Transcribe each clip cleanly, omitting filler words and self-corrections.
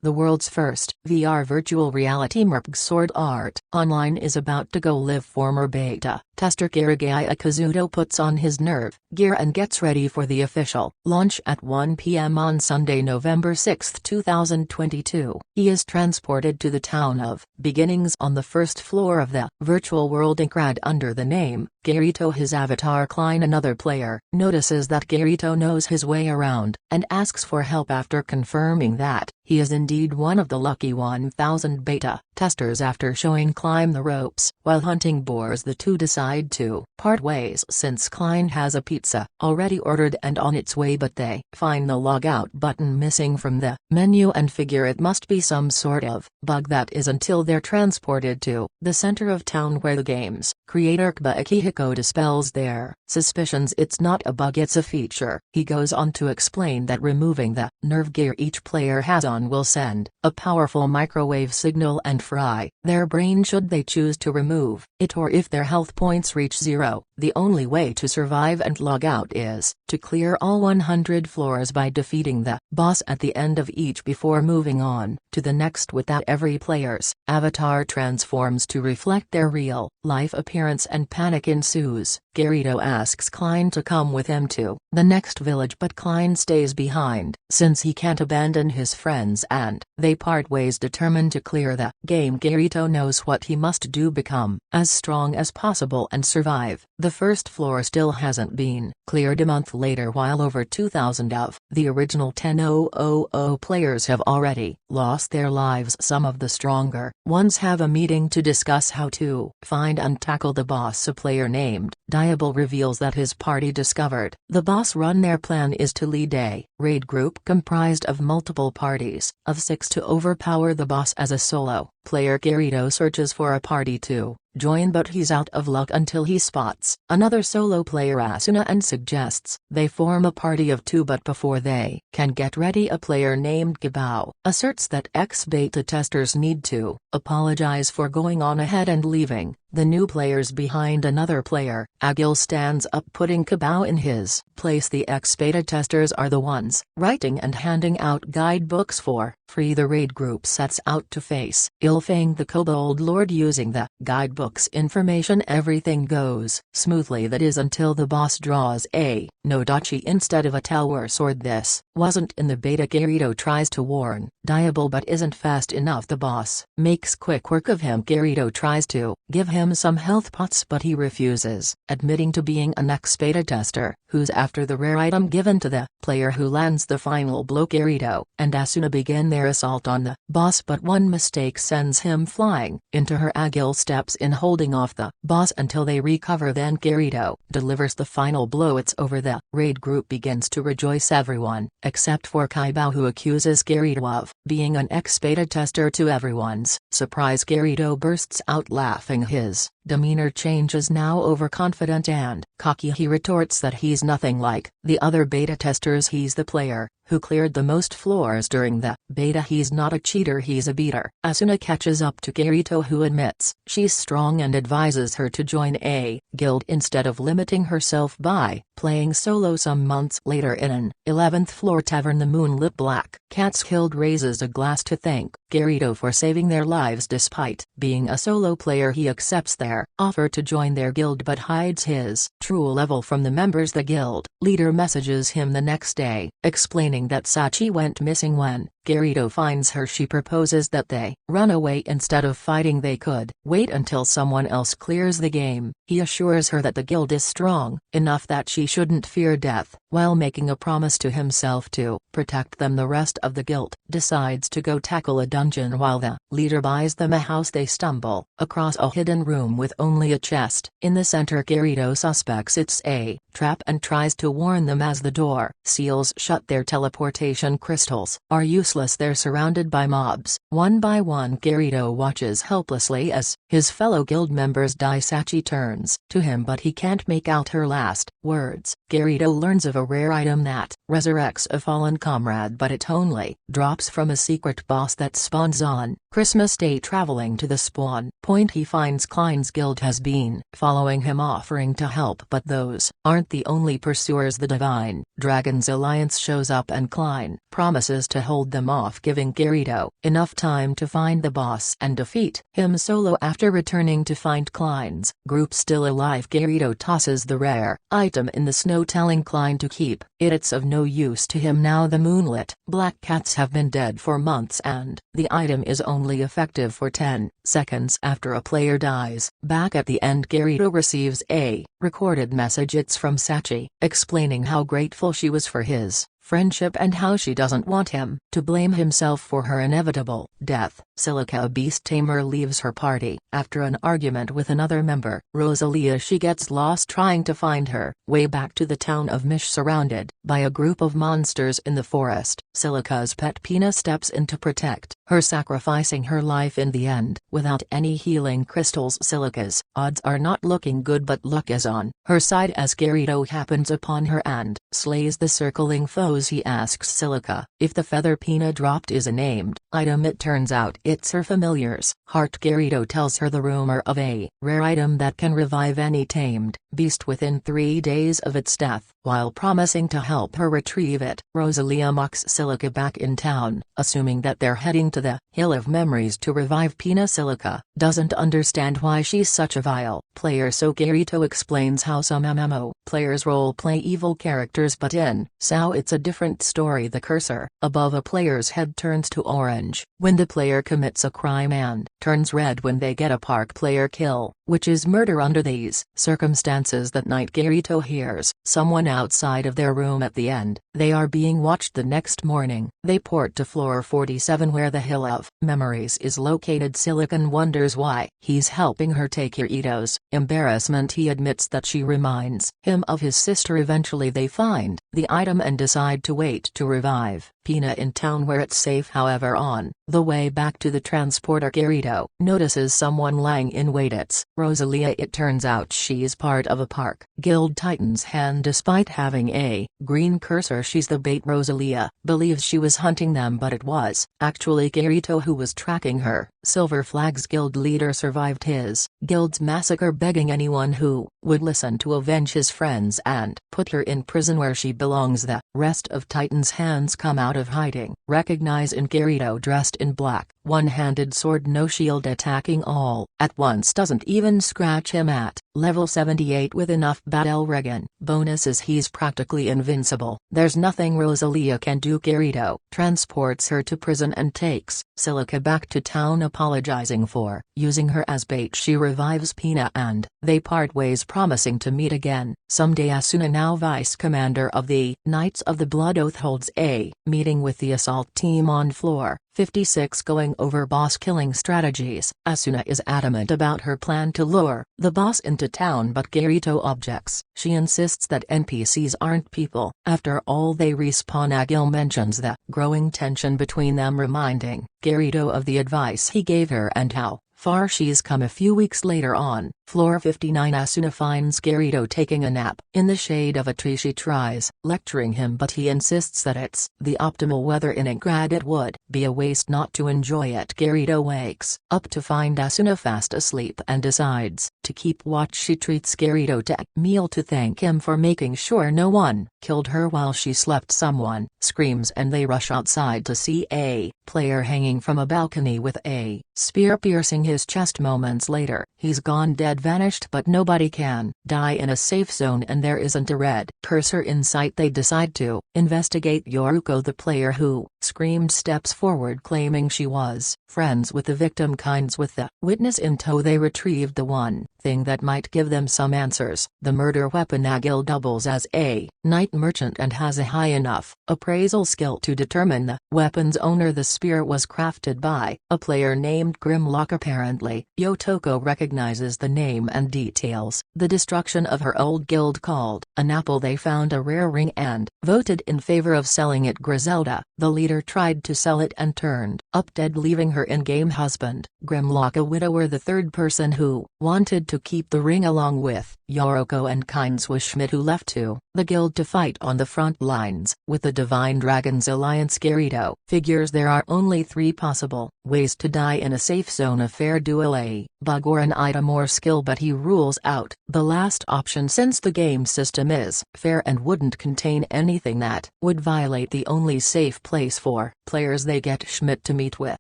the world's first VR virtual reality merc Sword Art Online is about to go live. Former beta tester Kirigai Akazuto puts on his nerve gear and gets ready for the official launch at 1 p.m. on Sunday, November 6, 2022. He is transported to the town of beginnings on the first floor of the virtual world Inkrad under the name Kirito. His avatar Klein, another player, notices that Kirito knows his way around, and asks for help after confirming that he is indeed one of the lucky 1000 beta testers. After showing Klein the ropes while hunting boars, the two decide to part ways since Klein has a pizza already ordered and on its way, but they find the logout button missing from the menu and figure it must be some sort of bug that is, until they're transported to the center of town where the game's creator Kba Akihiko dispels their suspicions. It's not a bug, it's a feature. He goes on to explain that removing the nerve gear each player has on will send a powerful microwave signal and fry their brain should they choose to remove it, or if their health points reach zero. The only way to survive and log out is to clear all 100 floors by defeating the boss at the end of each before moving on to the next. With that, every player's avatar transforms to reflect their real life appearance and panic ensues. Kirito asks Klein to come with him to the next village, but Klein stays behind since he can't abandon his friends, and they part ways determined to clear the game. Kirito knows what he must do: become as strong as possible and survive. The first floor still hasn't been cleared a month later, while over 2,000 of the original 10,000 players have already lost their lives. Some of the stronger ones have a meeting to discuss how to find and tackle the boss. A player named Diable reveals that his party discovered the boss run. Their plan is to lead a raid group comprised of multiple parties of 6 to overpower the boss. As a solo player, Kirito searches for a party to join, but he's out of luck until he spots another solo player, Asuna, and suggests they form a party of 2. But before they can get ready, a player named Gibao asserts that ex-beta testers need to apologize for going on ahead and leaving the new players behind. Another player, Agil, stands up, putting Gibao in his place. The ex-beta testers are the ones writing and handing out guidebooks for free. The raid group sets out to face Ilfang, the Kobold Lord. Using the guidebook's information, everything goes smoothly, that is, until the boss draws a Nodachi instead of a tower sword. This wasn't in the beta. Kirito tries to warn Diable but isn't fast enough. The boss makes quick work of him. Kirito tries to give him some health pots, but he refuses, admitting to being an ex-beta tester who's after the rare item given to the player who lands the final blow. Kirito and Asuna begin their assault on the boss, but one mistake sends him flying into her. Agil steps in, holding off the boss until they recover. Then Kirito delivers the final blow. It's over. The raid group begins to rejoice, everyone except for Kaibao, who accuses Kirito of being an ex-beta tester. To everyone's surprise, Kirito bursts out laughing. His demeanor changes, now overconfident and cocky. He retorts that he's nothing like the other beta testers. He's the player who cleared the most floors during the beta. He's not a cheater, he's a beater. Asuna catches up to Kirito, who admits she's strong and advises her to join a guild instead of limiting herself by playing solo. Some months later, in an 11th floor tavern, the moonlit Black Cat's Guild raises a glass to thank Kirito for saving their lives. Despite being a solo player, he accepts their offer to join their guild but hides his true level from the members. The guild leader messages him the next day, explaining that Sachi went missing. When Kirito finds her, she proposes that they run away instead of fighting. They could wait until someone else clears the game. He assures her that the guild is strong enough that she shouldn't fear death, while making a promise to himself to protect them. The rest of the guild decides to go tackle a dungeon while the leader buys them a house. They stumble across a hidden room with only a chest in the center. Kirito suspects it's a trap and tries to warn them as the door seals shut. Their teleportation crystals are useless. They're surrounded by mobs. One by one, Kirito watches helplessly as his fellow guild members die. Sachi turns to him, but he can't make out her last words. Kirito learns of a rare item that resurrects a fallen comrade, but it only drops from a secret boss that spawns on Christmas Day. Traveling to the spawn point, he finds Klein's guild has been following him, offering to help, but those aren't the only pursuers. The Divine Dragons Alliance shows up and Klein promises to hold them him off, giving Kirito enough time to find the boss and defeat him solo. After returning to find Klein's group still alive, Kirito tosses the rare item in the snow, telling Klein to keep it. It's of no use to him now. The moonlit black cats have been dead for months and the item is only effective for 10 seconds after a player dies. Back at the end, Kirito receives a recorded message. It's from Sachi, explaining how grateful she was for his friendship and how she doesn't want him to blame himself for her inevitable death. Silica, a beast tamer, leaves her party after an argument with another member, Rosalia. She gets lost trying to find her way back to the town of Mish, surrounded by a group of monsters in the forest. Silica's pet Pina steps in to protect her, sacrificing her life in the end. Without any healing crystals, Silica's odds are not looking good, but luck is on her side as Kirito happens upon her and slays the circling foes. He asks Silica if the feather Pina dropped is a named item. It turns out it's her familiar's heart. Kirito tells her the rumor of a rare item that can revive any tamed beast within 3 days of its death, while promising to help her retrieve it. Rosalia mocks Silica back in town, assuming that they're heading to the Hill of Memories to revive Pina. Silica doesn't understand why she's such a vile player, so Kirito explains how some MMO players role-play evil characters, but in SAO it's a different story. The cursor above a player's head turns to orange when the player commits a crime and turns red when they get a park player kill, which is murder. Under these circumstances that night, Kirito hears someone outside of their room. At the end, they are being watched. The next morning, they port to floor 47 where the Hill of Memories is located. Silicon wonders why he's helping her take Kirito's embarrassment. He admits that she reminds him of his sister. Eventually they find the item and decide to wait to revive Pina in town where it's safe. However, on the way back to the transporter, Kirito notices someone lying in wait. It's Rosalia. It turns out she's part of a park guild Titan's hand. Despite having a green cursor, she's the bait. Rosalia believes she was hunting them, but it was actually Kirito who was tracking her. Silver Flag's guild leader survived his guild's massacre, begging anyone who would listen to avenge his friends and put her in prison where she belongs. The rest of Titan's hands come out of hiding, recognize in Kirito dressed in black, one-handed sword, no shield, attacking all at once. Doesn't even scratch him. At level 78 with enough battle regen bonuses, he's practically invincible. There's nothing Rosalia can do. Kirito transports her to prison and takes Silica back to town, apologizing for using her as bait. She revives Pina and they part ways, promising to meet again someday. Asuna, now vice commander of the Knights of the Blood Oath, holds a meeting with the assault team on floor 56, going over boss killing strategies. Asuna is adamant about her plan to lure the boss into town, but Kirito objects. She insists that NPCs aren't people after all, they respawn. Agil mentions the growing tension between them, reminding Kirito of the advice he gave her and how far she's come. A few weeks later, on floor 59, Asuna finds Kirito taking a nap in the shade of a tree. She tries lecturing him, but he insists that it's the optimal weather in Ingrad. It would be a waste not to enjoy it. Kirito wakes up to find Asuna fast asleep and decides to keep watch. She treats Kirito to a meal to thank him for making sure no one killed her while she slept. Someone screams and they rush outside to see a player hanging from a balcony with a spear piercing his chest. Moments later, he's gone dead, vanished, but nobody can die in a safe zone and there isn't a red cursor in sight. They decide to investigate. Yoruko, the player who screamed, steps forward claiming she was friends with the victim. Kinds with the witness in tow, they retrieved the one thing that might give them some answers: the murder weapon. Agil doubles as a night merchant and has a high enough appraisal skill to determine the weapon's owner. The spear was crafted by a player named Grimlock. Apparently, Yotoko recognizes the name and details the destruction of her old guild called an apple. They found a rare ring and voted in favor of selling it. Griselda, the leader, tried to sell it and turned up dead, leaving her in-game husband, Grimlock, a widower. The third person who wanted to keep the ring along with Yoroko and Kynes was Schmidt, who left to the guild to fight on the front lines with the Divine Dragons Alliance. Kirito figures there are only 3 possible ways to die in a safe zone: a fair duel, a bug, or an item or skill, but he rules out the last option since the game system is fair and wouldn't contain anything that would violate the only safe place 4 players. They get Schmidt to meet with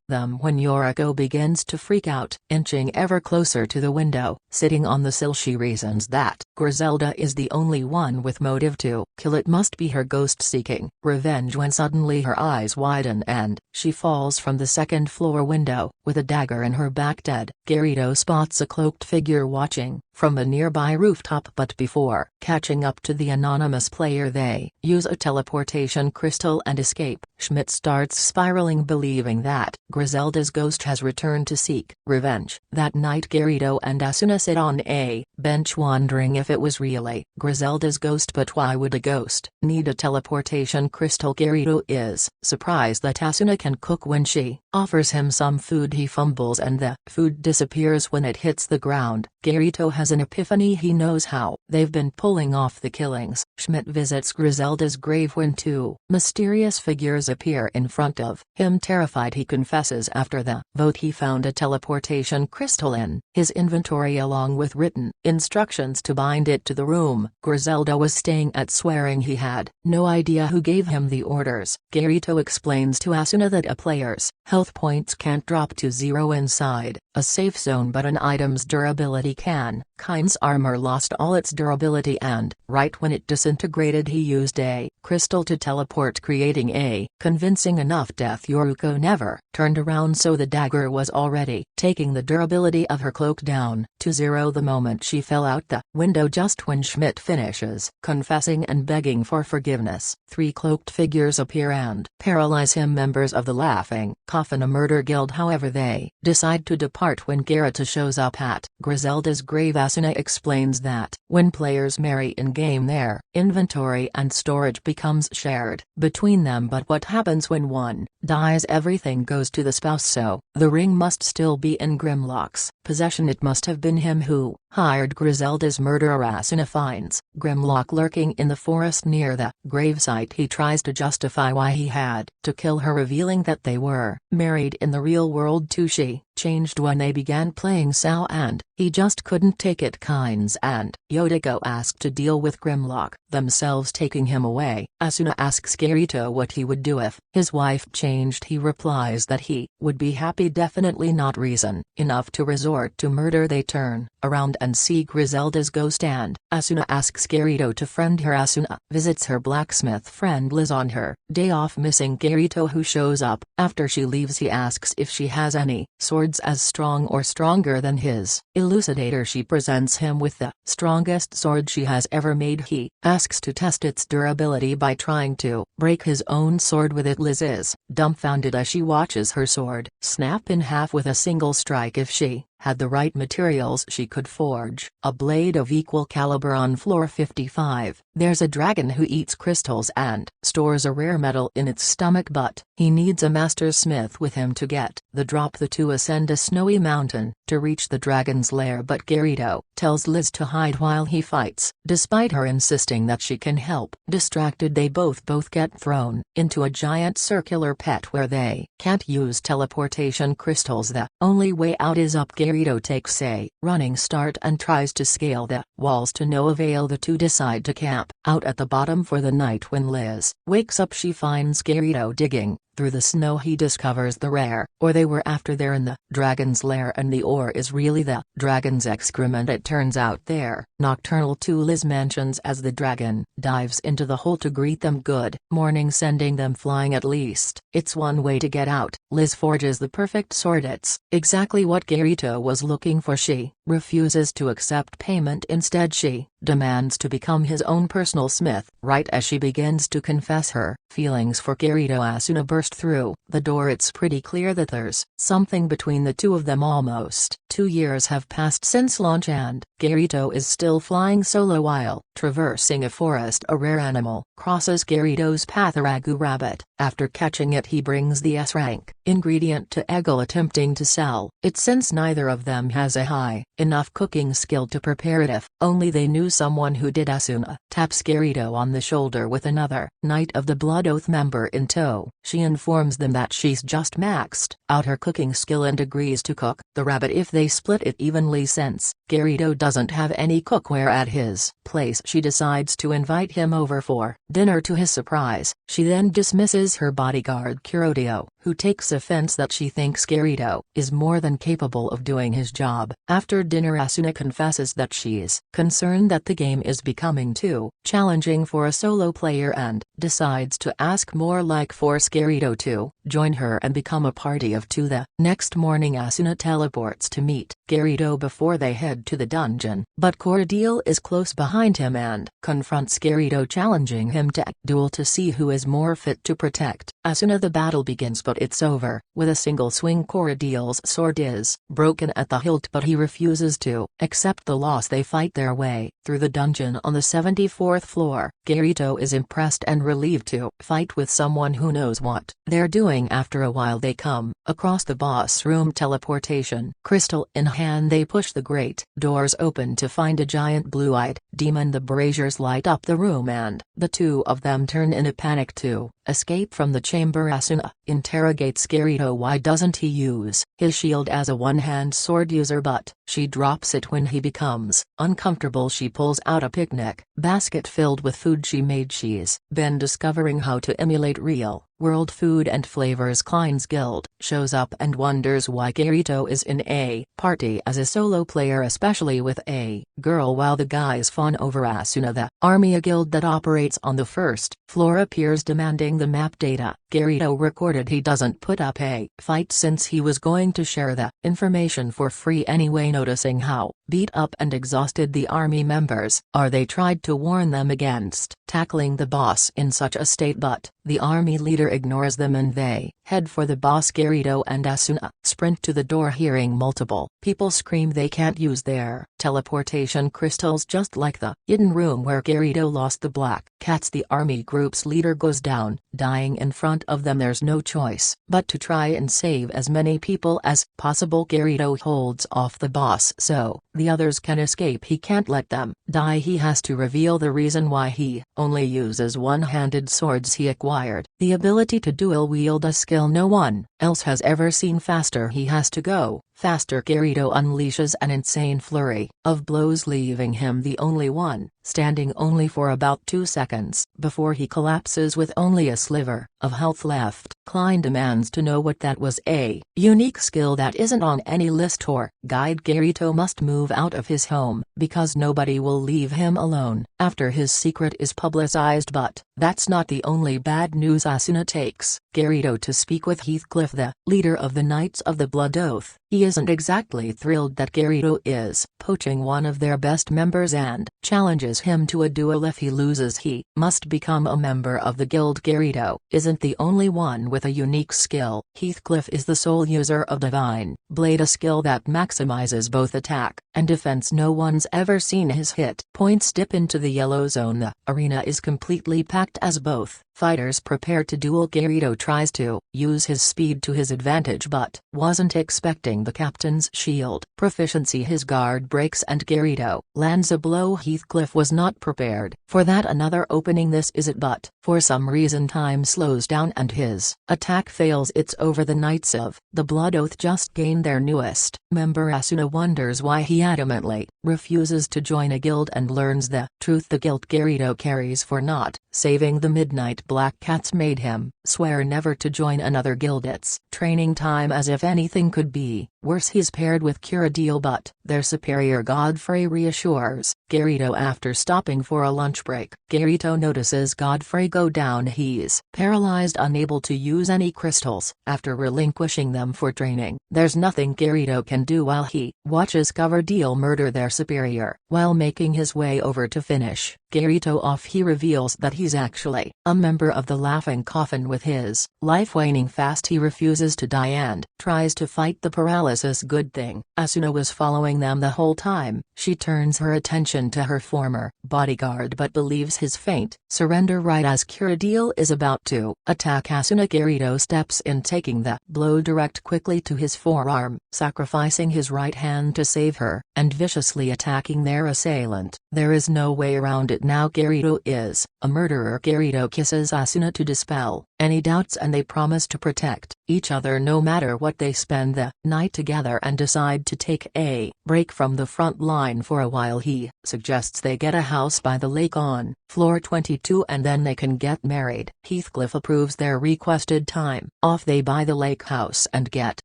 them when Yoriko begins to freak out. Inching ever closer to the window, sitting on the sill, she reasons that Griselda is the only one with motive to kill. It must be her ghost seeking revenge when suddenly her eyes widen and she falls from the second-floor window, with a dagger in her back. Dead. Kirito spots a cloaked figure watching from a nearby rooftop, but before catching up to the anonymous player they use a teleportation crystal and escape. Schmidt starts spiraling, believing that Griselda's ghost has returned to seek revenge. That night Kirito and Asuna sit on a bench wondering if it was really Griselda's ghost. But why would a ghost need a teleportation crystal? Kirito is surprised that Asuna can cook. When she offers him some food he fumbles and the food disappears when it hits the ground. Kirito has an epiphany. He knows how they've been pulling off the killings. Schmidt visits Griselda's grave when two mysterious figures appear in front of him. Terrified, he confesses after the vote he found a teleportation crystal in his inventory along with written instructions to bind it to the room Griselda was staying at, swearing he had no idea who gave him the orders. Kirito explains to Asuna that a player's health points can't drop to 0 inside a safe zone, but an item's durability can. Kind's armor lost all its durability, and right when it disintegrated he used a crystal to teleport, creating a convincing enough death. Yoriko never turned around, so the dagger was already taking the durability of her cloak down to 0 the moment she fell out the window. Just when Schmidt finishes confessing and begging for forgiveness, 3 cloaked figures appear and paralyze him. Members of the Laughing Coffin, a murder guild. However, they decide to depart when Kirito shows up at Griselda's grave. Asuna explains that when players marry in-game their inventory and storage becomes shared between them, but what happens when one dies? Everything goes to the spouse, so the ring must still be in Grimlock's possession. It must have been him who hired Griselda's murderer. Asuna finds Grimlock lurking in the forest near the gravesite. He tries to justify why he had to kill her, revealing that they were married in the real world too. She changed when they began playing Sao and he just couldn't take it. Kynes and Yodiko ask to deal with Grimlock themselves, taking him away. Asuna asks Kirito what he would do if his wife changed. He replies that he would be happy, definitely not reason enough to resort to murder. They turn around and see Griselda's ghost, and Asuna asks Kirito to friend her. Asuna visits her blacksmith friend Liz on her day off, missing Kirito, who shows up after she leaves. He asks if she has any swords as strong or stronger than his elucidator. She presents him with the strongest sword she has ever made. He asks to test its durability by trying to break his own sword with it. Liz is dumbfounded as she watches her sword snap in half with a single strike. If she had the right materials she could forge a blade of equal caliber. On floor 55, there's a dragon who eats crystals and stores a rare metal in its stomach, but he needs a master smith with him to get the drop. The two ascend a snowy mountain to reach the dragon's lair, but Kirito tells Liz to hide while he fights, despite her insisting that she can help. Distracted, they both get thrown into a giant circular pit where they can't use teleportation crystals. The only way out is up. Kirito takes a running start and tries to scale the walls, to no avail. The two decide to camp out at the bottom for the night. When Liz wakes up she finds Kirito digging through the snow. He discovers the rare ore they were after there in the dragon's lair, and the ore is really the dragon's excrement. It turns out they're nocturnal too. Liz mentions as the dragon dives into the hole to greet them good morning, sending them flying. At least it's one way to get out. Liz forges the perfect sword. It's exactly what Kirito was looking for. She refuses to accept payment. Instead she demands to become his own personal smith. Right as she begins to confess her feelings for Kirito, Asuna burst through the door. It's pretty clear that there's something between the two of them. Almost 2 years have passed since launch, and Kirito is still flying solo while traversing a forest. A rare animal crosses Kirito's path, a ragu rabbit. After catching it he brings the S-rank ingredient to Eggle, attempting to sell it since neither of them has a high enough cooking skill to prepare it. If only they knew someone who did. Asuna taps Kirito on the shoulder with another Knight of the Blood Oath member in tow. She informs them that she's just maxed out her cooking skill and agrees to cook the rabbit if they they split it evenly since Kirito doesn't have any cookware at his place. She decides to invite him over for dinner to his surprise. She then dismisses her bodyguard Kurodio, who takes offense that she thinks Kirito is more than capable of doing his job. After dinner, Asuna confesses that she's concerned that the game is becoming too challenging for a solo player and decides to ask more like force Kirito to join her and become a party of two. The next morning, Asuna teleports to meet Kirito before they head to the dungeon, but Kurodio is close behind him and confronts Kirito, challenging him to a duel to see who is more fit to protect Asuna. The battle begins, but it's over. With a single swing, Kurodio's sword is broken at the hilt, but he refuses to accept the loss. They fight their way through the dungeon on the 74th floor. Kirito is impressed and relieved to fight with someone who knows what they're doing. After a while, they come across the boss room. Teleportation crystal in hand, they push the great doors open to find a giant blue-eyed demon. The braziers light up the room and the two of them turn in a panic to escape from the chamber. Asuna interrogates Kirito why doesn't he use his shield as a one-hand sword user, but she drops it when he becomes uncomfortable. She pulls out a picnic basket filled with food she made. She's been discovering how to emulate real world food and flavors. Klein's guild shows up and wonders why Kirito is in a party as a solo player, especially with a girl, while the guys fawn over Asuna. The army, a guild that operates on the first floor, appears demanding the map data. Kirito recorded he doesn't put up a fight since he was going to share the information for free anyway. Noticing how beat up and exhausted the army members are, they tried to warn them against tackling the boss in such a state, but the army leader ignores them and they head for the boss. Kirito and Asuna sprint to the door, hearing multiple people scream they can't use their teleportation crystals, just like the hidden room where Kirito lost the black cats. The army group's leader goes down, dying in front of them. There's no choice but to try and save as many people as possible. Kirito holds off the boss so the others can escape. He can't let them die. He has to reveal the reason why he only uses one-handed swords he acquired the ability to dual wield, a skill no one else has ever seen. Faster, he has to go faster. Kirito unleashes an insane flurry of blows, leaving him the only one standing, only for about 2 seconds before he collapses with only a sliver of health left. Klein demands to know what that was, a unique skill that isn't on any list or guide. Kirito must move out of his home because nobody will leave him alone after his secret is publicized, but that's not the only bad news. Asuna takes Kirito to speak with Heathcliff, the leader of the Knights of the Blood Oath. He isn't exactly thrilled that Kirito is poaching one of their best members and challenges him to a duel. If he loses, he must become a member of the guild. Kirito isn't the only one with a unique skill. Heathcliff is the sole user of Divine Blade, a skill that maximizes both attack and defense. No one's ever seen his hit points dip into the yellow zone. The arena is completely packed as both fighters prepare to duel. Kirito tries to use his speed to his advantage but wasn't expecting the captain's shield proficiency. His guard breaks and Kirito lands a blow. Heathcliff was not prepared for that. Another opening, this is it, but for some reason time slows down and his attack fails. It's over. The Knights of the Blood Oath just gained their newest member. Asuna wonders why he adamantly refuses to join a guild and learns the truth. The guilt Kirito carries for not saving the Midnight Black Cats made him swear never to join another guild. It's training time, as if anything could be worse. He's paired with Kurodio, but their superior Godfrey reassures Kirito after stopping for a lunch break. Kirito notices Godfrey go down. He's paralyzed, unable to use any crystals after relinquishing them for training. There's nothing Kirito can do while he watches Coverdale murder their superior. While making his way over to finish Kirito off, he reveals that he's actually a member of the Laughing Coffin. With his life waning fast, he refuses to die and tries to fight the paralysis. Good thing Asuna was following them the whole time. She turns her attention to her former bodyguard but believes his faint surrender right as Kurodil is about to attack Asuna. Kirito steps in, taking the blow direct quickly to his forearm, sacrificing his right hand to save her, and viciously attacking their assailant. There is no way around it now. Kirito is a murderer. Kirito kisses Asuna to dispel any doubts and they promise to protect each other no matter what. They spend the night together and decide to take a break from the front line for a while. He suggests they get a house by the lake on floor 22 and then they can get married. Heathcliff approves their requested time. Off they buy the lake house and get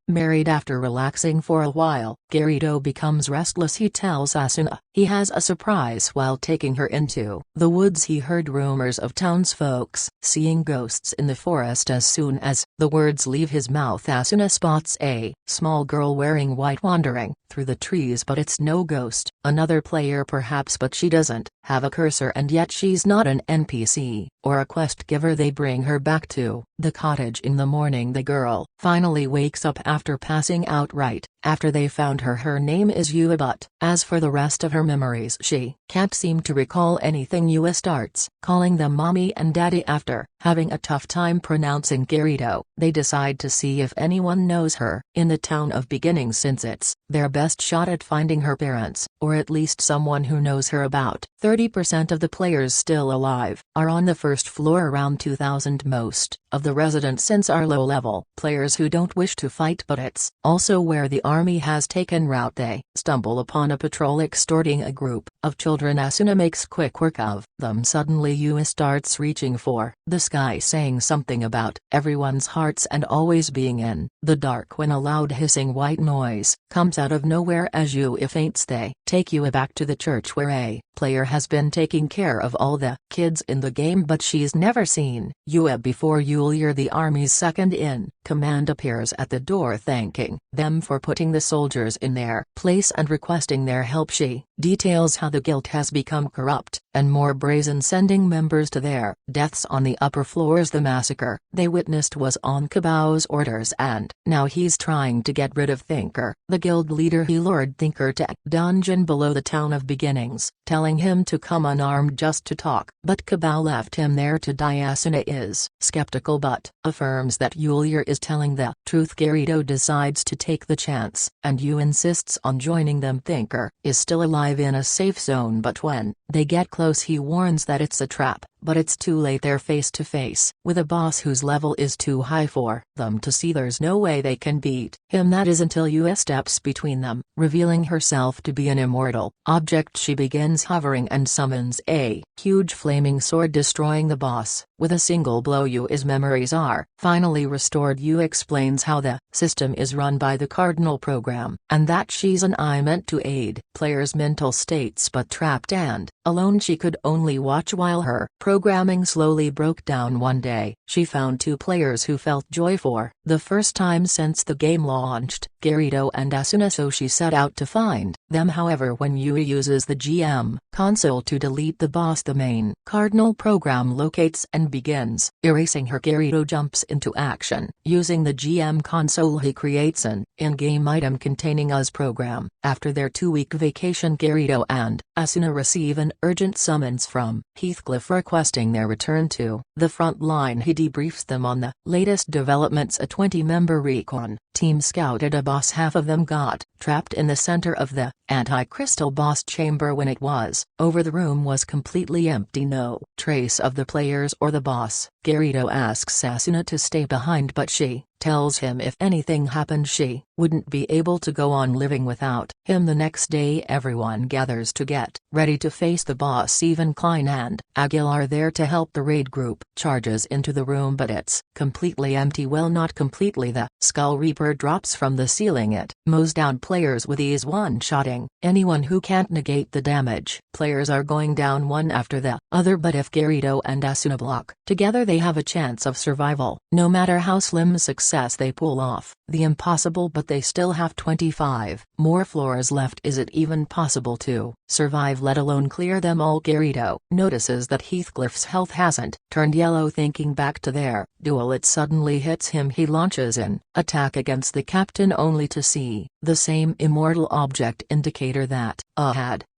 married. After relaxing for a while, Garrido becomes restless. He tells Asuna he has a surprise while taking her into the woods. He heard rumors of townsfolks seeing ghosts in the forest. As soon as the words leave his mouth, Asuna spots a small girl wearing white wandering through the trees, but it's no ghost. Another player perhaps, but she doesn't have a cursor and yet she's not an NPC or a quest giver. They bring her back to the cottage in the morning. The girl finally wakes up after passing out right after they found her. Her name is Yua, but as for the rest of her memories she can't seem to recall anything. Yua starts calling them mommy and daddy after having a tough time pronouncing Garrido. They decide to see if anyone knows her in the town of beginnings, since it's their best shot at finding her parents, or at least someone who knows her. About 30% of the players still alive are on the first floor, around 2,000. Most of the residents are low-level players who don't wish to fight, but it's also where the army has taken route. They stumble upon a patrol extorting a group of children. Asuna makes quick work of them. Suddenly Yua starts reaching for the sky, saying something about everyone's hearts and always being in the dark when a loud hissing white noise comes out of nowhere. As Yua faints, they take Yua back to the church where a player has been taking care of all the kids in the game, but she's never seen Yua before. Yulia, the army's second in command, appears at the door thanking them for putting the soldiers in their place and requesting their help. She details how the guild has become corrupt and more brazen, sending members to their deaths on the upper floors. The massacre they witnessed was on Kabao's orders, and now he's trying to get rid of Thinker, the guild leader. He lured Thinker to a dungeon below the town of beginnings, telling him to come unarmed just to talk, but Kabao left him there to die. Asuna is skeptical but affirms that Yulia is telling the truth. Garrido decides to take the chance, and Yu insists on joining them. Thinker is still alive in a safe zone, but when they get close he warns that it's a trap, but it's too late. They're face to face with a boss whose level is too high for them to see. There's no way they can beat him. That is until Yua steps between them, revealing herself to be an immortal object. She begins hovering and summons a huge flaming sword, destroying the boss with a single blow. Yua's memories are finally restored. Yua explains how the system is run by the Cardinal program, and that she's an eye meant to aid players' mental states, but trapped and alone she could only watch while her programming slowly broke down. One day, she found two players who felt joy for the first time since the game launched, Garrido and Asuna, so she set out to find them. However, when Yui uses the GM console to delete the boss, the main Cardinal program locates and begins erasing her. Garrido jumps into action. Using the GM console, he creates an in-game item containing U's program. After their 2-week vacation, Garrido and Asuna receive an urgent summons from Heathcliff requesting their return to the front line. He debriefs them on the latest developments. A 20-member recon team scouted a boss. Half of them got trapped in the center of the anti-crystal boss chamber. When it was over, the room was completely empty, no trace of the players or the boss. Garrido asks Asuna to stay behind, but she tells him if anything happened she wouldn't be able to go on living without him. The next day everyone gathers to get ready to face the boss. Even Klein and Agil are there to help. The raid group charges into the room, but it's completely empty. Well, not completely. The Skull Reaper drops from the ceiling. It mows down players with ease, one-shotting anyone who can't negate the damage. Players are going down one after the other, but if Garrido and Asuna block together they have a chance of survival. No matter how slim success they pull off the impossible, but they still have 25 more floors left. Is it even possible to survive, let alone clear them all? Garrido notices that Heathcliff's health hasn't turned yellow. Thinking back to their duel, it suddenly hits him. He launches an attack against the captain only to see the same immortal object indicator that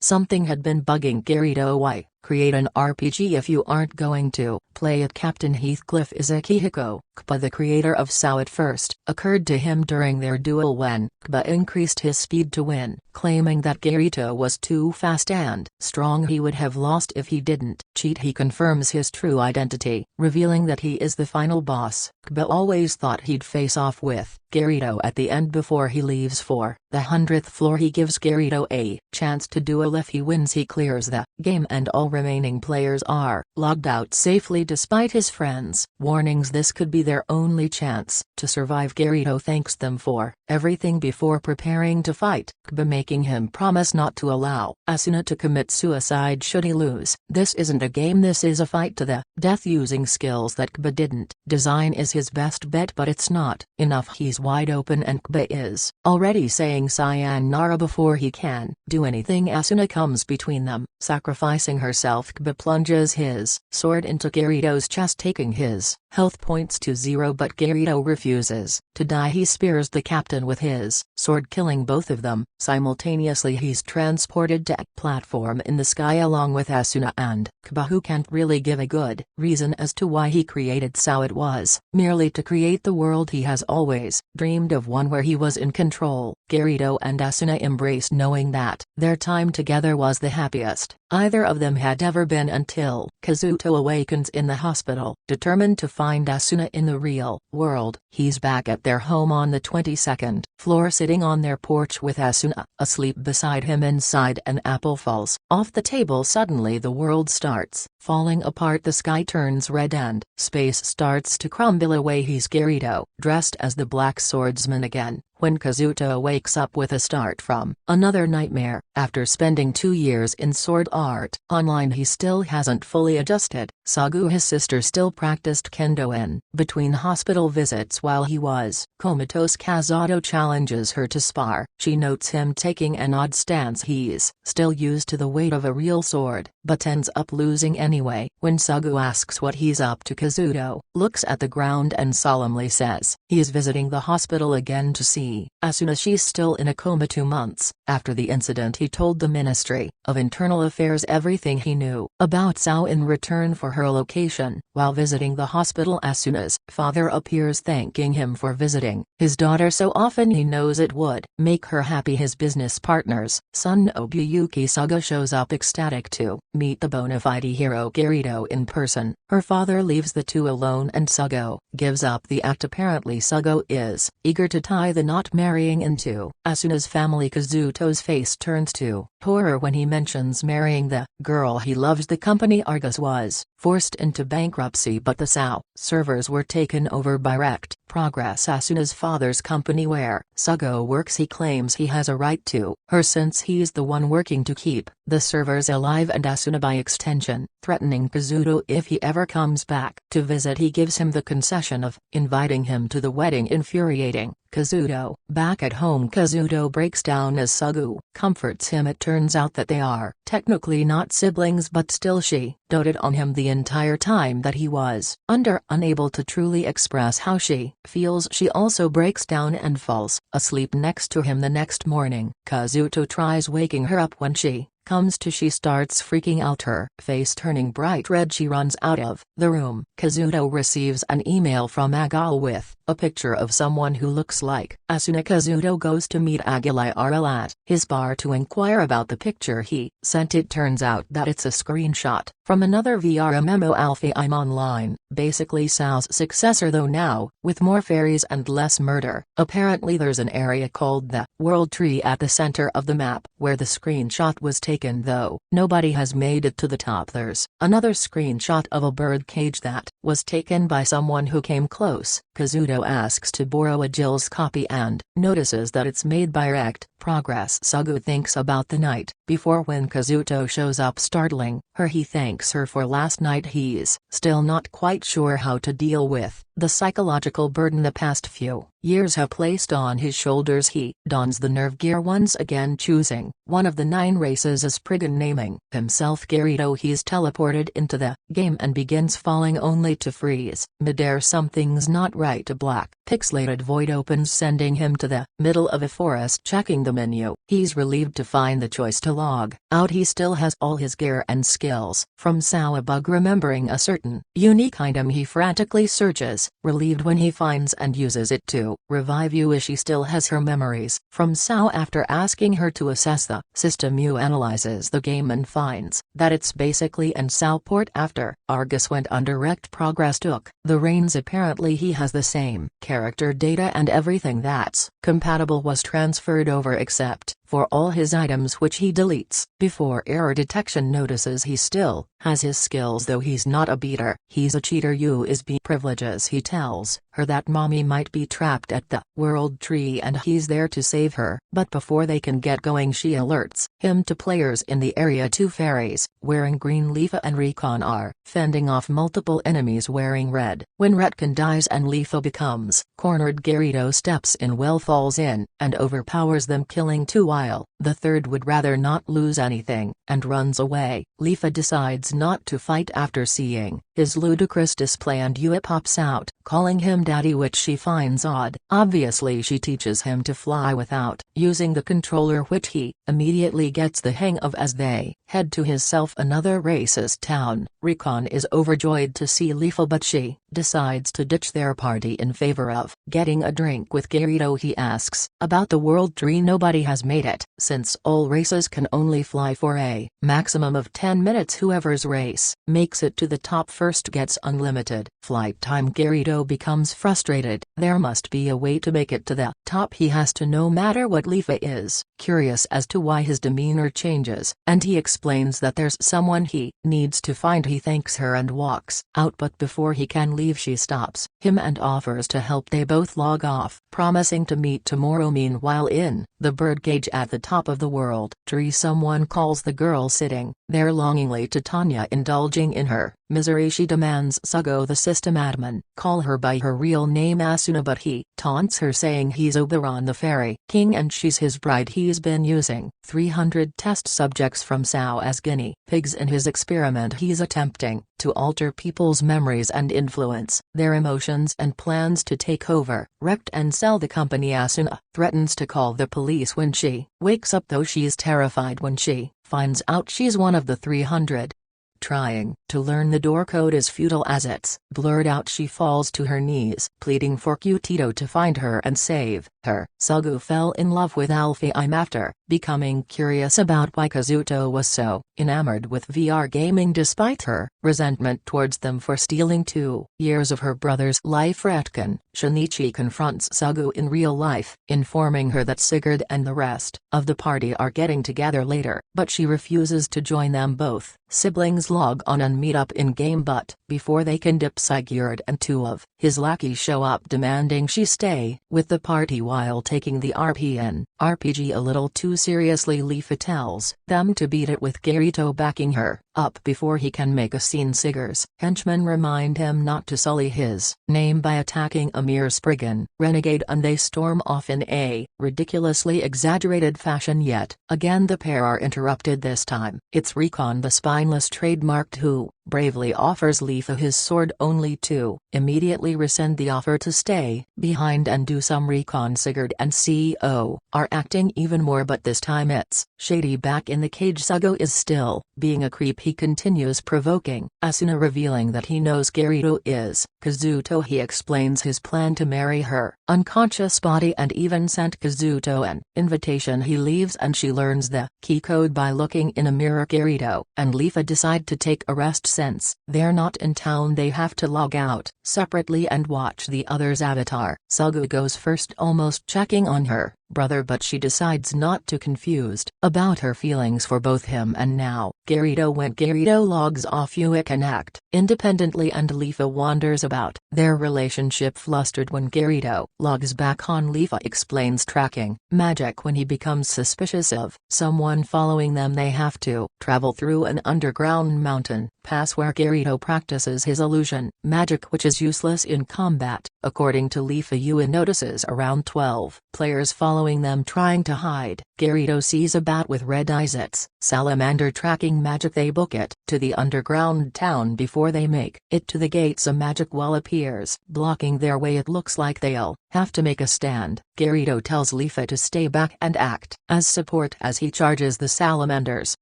something had been bugging Aniaoi. Create an RPG if you aren't going to play it. Captain Heathcliff Izakihiko, Kba, the creator of SAO, at first occurred to him during their duel when Kba increased his speed to win, claiming that Kirito was too fast and strong, he would have lost if he didn't cheat. He confirms his true identity, revealing that he is the final boss. Kba always thought he'd face off with Kirito at the end before he leaves for the 100th floor. He gives Kirito a chance to duel. If he wins, he clears the game and all remaining players are logged out safely despite his friends' warnings. This could be their only chance to survive. Kirito thanks them for everything before preparing to fight Kba, making him promise not to allow Asuna to commit suicide should he lose. This isn't a game, this is a fight to the death using skills that Kba didn't design is his best bet, but it's not enough. He's wide open and Kba is already saying sayonara before he can do anything. Asuna comes between them, sacrificing herself. Kba plunges his sword into Kirito's chest, taking his health points to 0, but Kirito refuses to die. He spears the captain with his sword, killing both of them. Simultaneously he's transported to a platform in the sky along with Asuna and Kba, who can't really give a good reason as to why he created SAO. It was merely to create the world he has always dreamed of, one where he was in control. Kirito and Asuna embrace, knowing that their time together was the happiest either of them had ever been, until Kazuto awakens in the hospital. Determined to find Asuna in the real world, he's back at their home on the 22nd floor, sitting on their porch with Asuna asleep beside him. Inside, an apple falls off the table. Suddenly the world starts falling apart, the sky turns red and space starts to crumble away. He's Kirito, dressed as the Black Swordsman again, when Kazuto wakes up with a start from another nightmare. After spending 2 years in Sword Art Online, he still hasn't fully adjusted. Sagu, his sister, still practiced kendo in between hospital visits while he was comatose. Kazuto challenges her to spar. She notes him taking an odd stance. He's still used to the weight of a real sword, but ends up losing anyway. When Sagu asks what he's up to, Kazuto looks at the ground and solemnly says he is visiting the hospital again to see Asuna. She's still in a coma. 2 months after the incident, he told the Ministry of Internal Affairs everything he knew about SAO in return for her location. While visiting the hospital, Asuna's father appears, thanking him for visiting his daughter so often. He knows it would make her happy. His business partner's son Nobuyuki Saga shows up, ecstatic to meet the bona fide hero Kirito in person. Her father leaves the two alone and Sugo gives up the act. Apparently Sugo is eager to tie the knot, marrying into Asuna's family. Kazuto's face turns to horror when he mentions marrying the girl he loves. The company Argus was forced into bankruptcy, but the SAO servers were taken over by Rect Progress, Asuna's father's company where Sugo works. He claims he has a right to her since he's the one working to keep the servers alive, and Asuna by extension, threatening Kazuto if he ever comes back to visit. He gives him the concession of inviting him to the wedding, infuriating Kazuto. Back at home, Kazuto breaks down as Sugu comforts him. It turns out that they are technically not siblings, but still she doted on him the entire time that he was unable to truly express how she feels. She also breaks down and falls asleep next to him the next morning. Kazuto tries waking her up. When she comes to, she starts freaking out, her face turning bright red. She runs out of the room. Kazuto receives an email from Agal with a picture of someone who looks like Asuna. Kazuto goes to meet Agal IRL at his bar to inquire about the picture he sent. It turns out that it's a screenshot from another VR MMO Alpha I'm Online, basically SAO's successor, though now with more fairies and less murder. Apparently there's an area called the World Tree at the center of the map where the screenshot was taken, though nobody has made it to the top. There's another screenshot of a bird cage that was taken by someone who came close. Kazuto asks to borrow a Jill's copy and notices that it's made by Rect Progress. Sugu thinks about the night before when Kazuto shows up, startling her. He thanks her for last night. He's still not quite sure how to deal with the psychological burden the past few years have placed on his shoulders, he dons the nerve gear once again, choosing one of the 9 races as Spriggan, naming himself Kirito. He's teleported into the game and begins falling only to freeze midair. Something's not right. A black, pixelated void opens, sending him to the middle of a forest. Checking the menu, he's relieved to find the choice to log out. He still has all his gear and skills from Sao. A bug, remembering a certain unique item he frantically searches, relieved when he finds and uses it to revive Yu. She still has her memories from Sao. After asking her to assess the system, Yu analyzes the game and finds that it's basically an Sao port after Argus went under. Wrecked progress took the reins. Apparently he has the same character data and everything that's compatible was transferred over except for all his items, which he deletes before error detection notices. He still has his skills, though he's not a beater. He's a cheater. Yu is B privileges. He tells her that mommy might be trapped at the world tree and he's there to save her, but before they can get going she alerts him to players in the area. 2 fairies wearing green Leafa and Recon are fending off multiple enemies wearing red. When Retcon dies and Leafa becomes cornered, Kirito steps in, falls in and overpowers them, killing 2 while the third would rather not lose anything and runs away. Leafa decides not to fight after seeing his ludicrous display, and Yu pops out, calling him daddy, which she finds odd. Obviously she teaches him to fly without using the controller, which he immediately gets the hang of as they head to his another racist town. Recon is overjoyed to see Leafa, but she decides to ditch their party in favor of getting a drink with Kirito. He asks about the world tree. Nobody has made it, since all races can only fly for a maximum of 10 minutes. Whoever's race makes it to the top first gets unlimited flight time. Kirito becomes frustrated. There must be a way to make it to the top. He has to, no matter what. Leafa is curious as to why his demeanor changes, and he explains that there's someone he needs to find. He thanks her and walks out, but before he can leave she stops him and offers to help. They both log off, promising to meet tomorrow. Meanwhile, in the birdcage at the top of the world tree, someone calls the girl sitting there longingly to Tanya, indulging in her misery. She demands Sugo, the system admin, call her by her real name Asuna, but he taunts her, saying he's Oberon, the fairy king, and she's his bride. He's been using 300 test subjects from Sao as guinea pigs in his experiment. He's attempting to alter people's memories and influence their emotions and plans to take over, wreck and sell the company. Asuna threatens to call the police when she wakes up, though she's terrified when she finds out she's one of the 300. Trying to learn the door code is futile as it's blurred out. She falls to her knees, pleading for Cutito to find her and save her. Sugu fell in love with Alfheim after becoming curious about why Kazuto was so enamored with VR gaming despite her resentment towards them for stealing 2 years of her brother's life. Retcon Shinichi confronts Sugu in real life, informing her that Sigurd and the rest of the party are getting together later, but she refuses to join them. Both siblings log on and meet up in-game, but before they can dip, Sigurd and 2 of his lackeys show up, demanding she stay with the party while taking the RPG a little too seriously. Leafa tells them to beat it, with Kirito backing her up before he can make a scene. Sigurd's henchmen remind him not to sully his name by attacking a mere Spriggan renegade, and they storm off in a ridiculously exaggerated fashion. Yet again the pair are interrupted. This time it's Recon, the spineless trademarked, who bravely offers Leafa his sword, only to immediately rescind the offer to stay behind and do some recon. Sigurd and CO are acting even more, but this time it's shady. Back in the cage, Sugo is still being a creep. He continues provoking Asuna, revealing that he knows Kirito is Kazuto. He explains his plan to marry her unconscious body and even sent Kazuto an invitation. He leaves and she learns the key code by looking in a mirror. Kirito and Leafa decide to take a rest. Since they're not in town, they have to log out separately and watch the other's avatar. Sugu goes first, almost checking on her brother, but she decides not to confused about her feelings for both him and now Garito. When Garito logs off, Yui can act independently and Leafa wanders about their relationship flustered. When Garito logs back on, Leafa explains tracking magic. When he becomes suspicious of someone following them, they have to travel through an underground mountain pass where Garito practices his illusion magic, which is useless in combat. According to Leafa, Yui notices around 12 players following them trying to hide. Garito sees a bat with red eyes. It's salamander tracking magic. They book it to the underground town. Before they make it to the gates, a magic wall appears, blocking their way. It looks like they'll have to make a stand. Garito tells Leafa to stay back and act as support as he charges the salamander's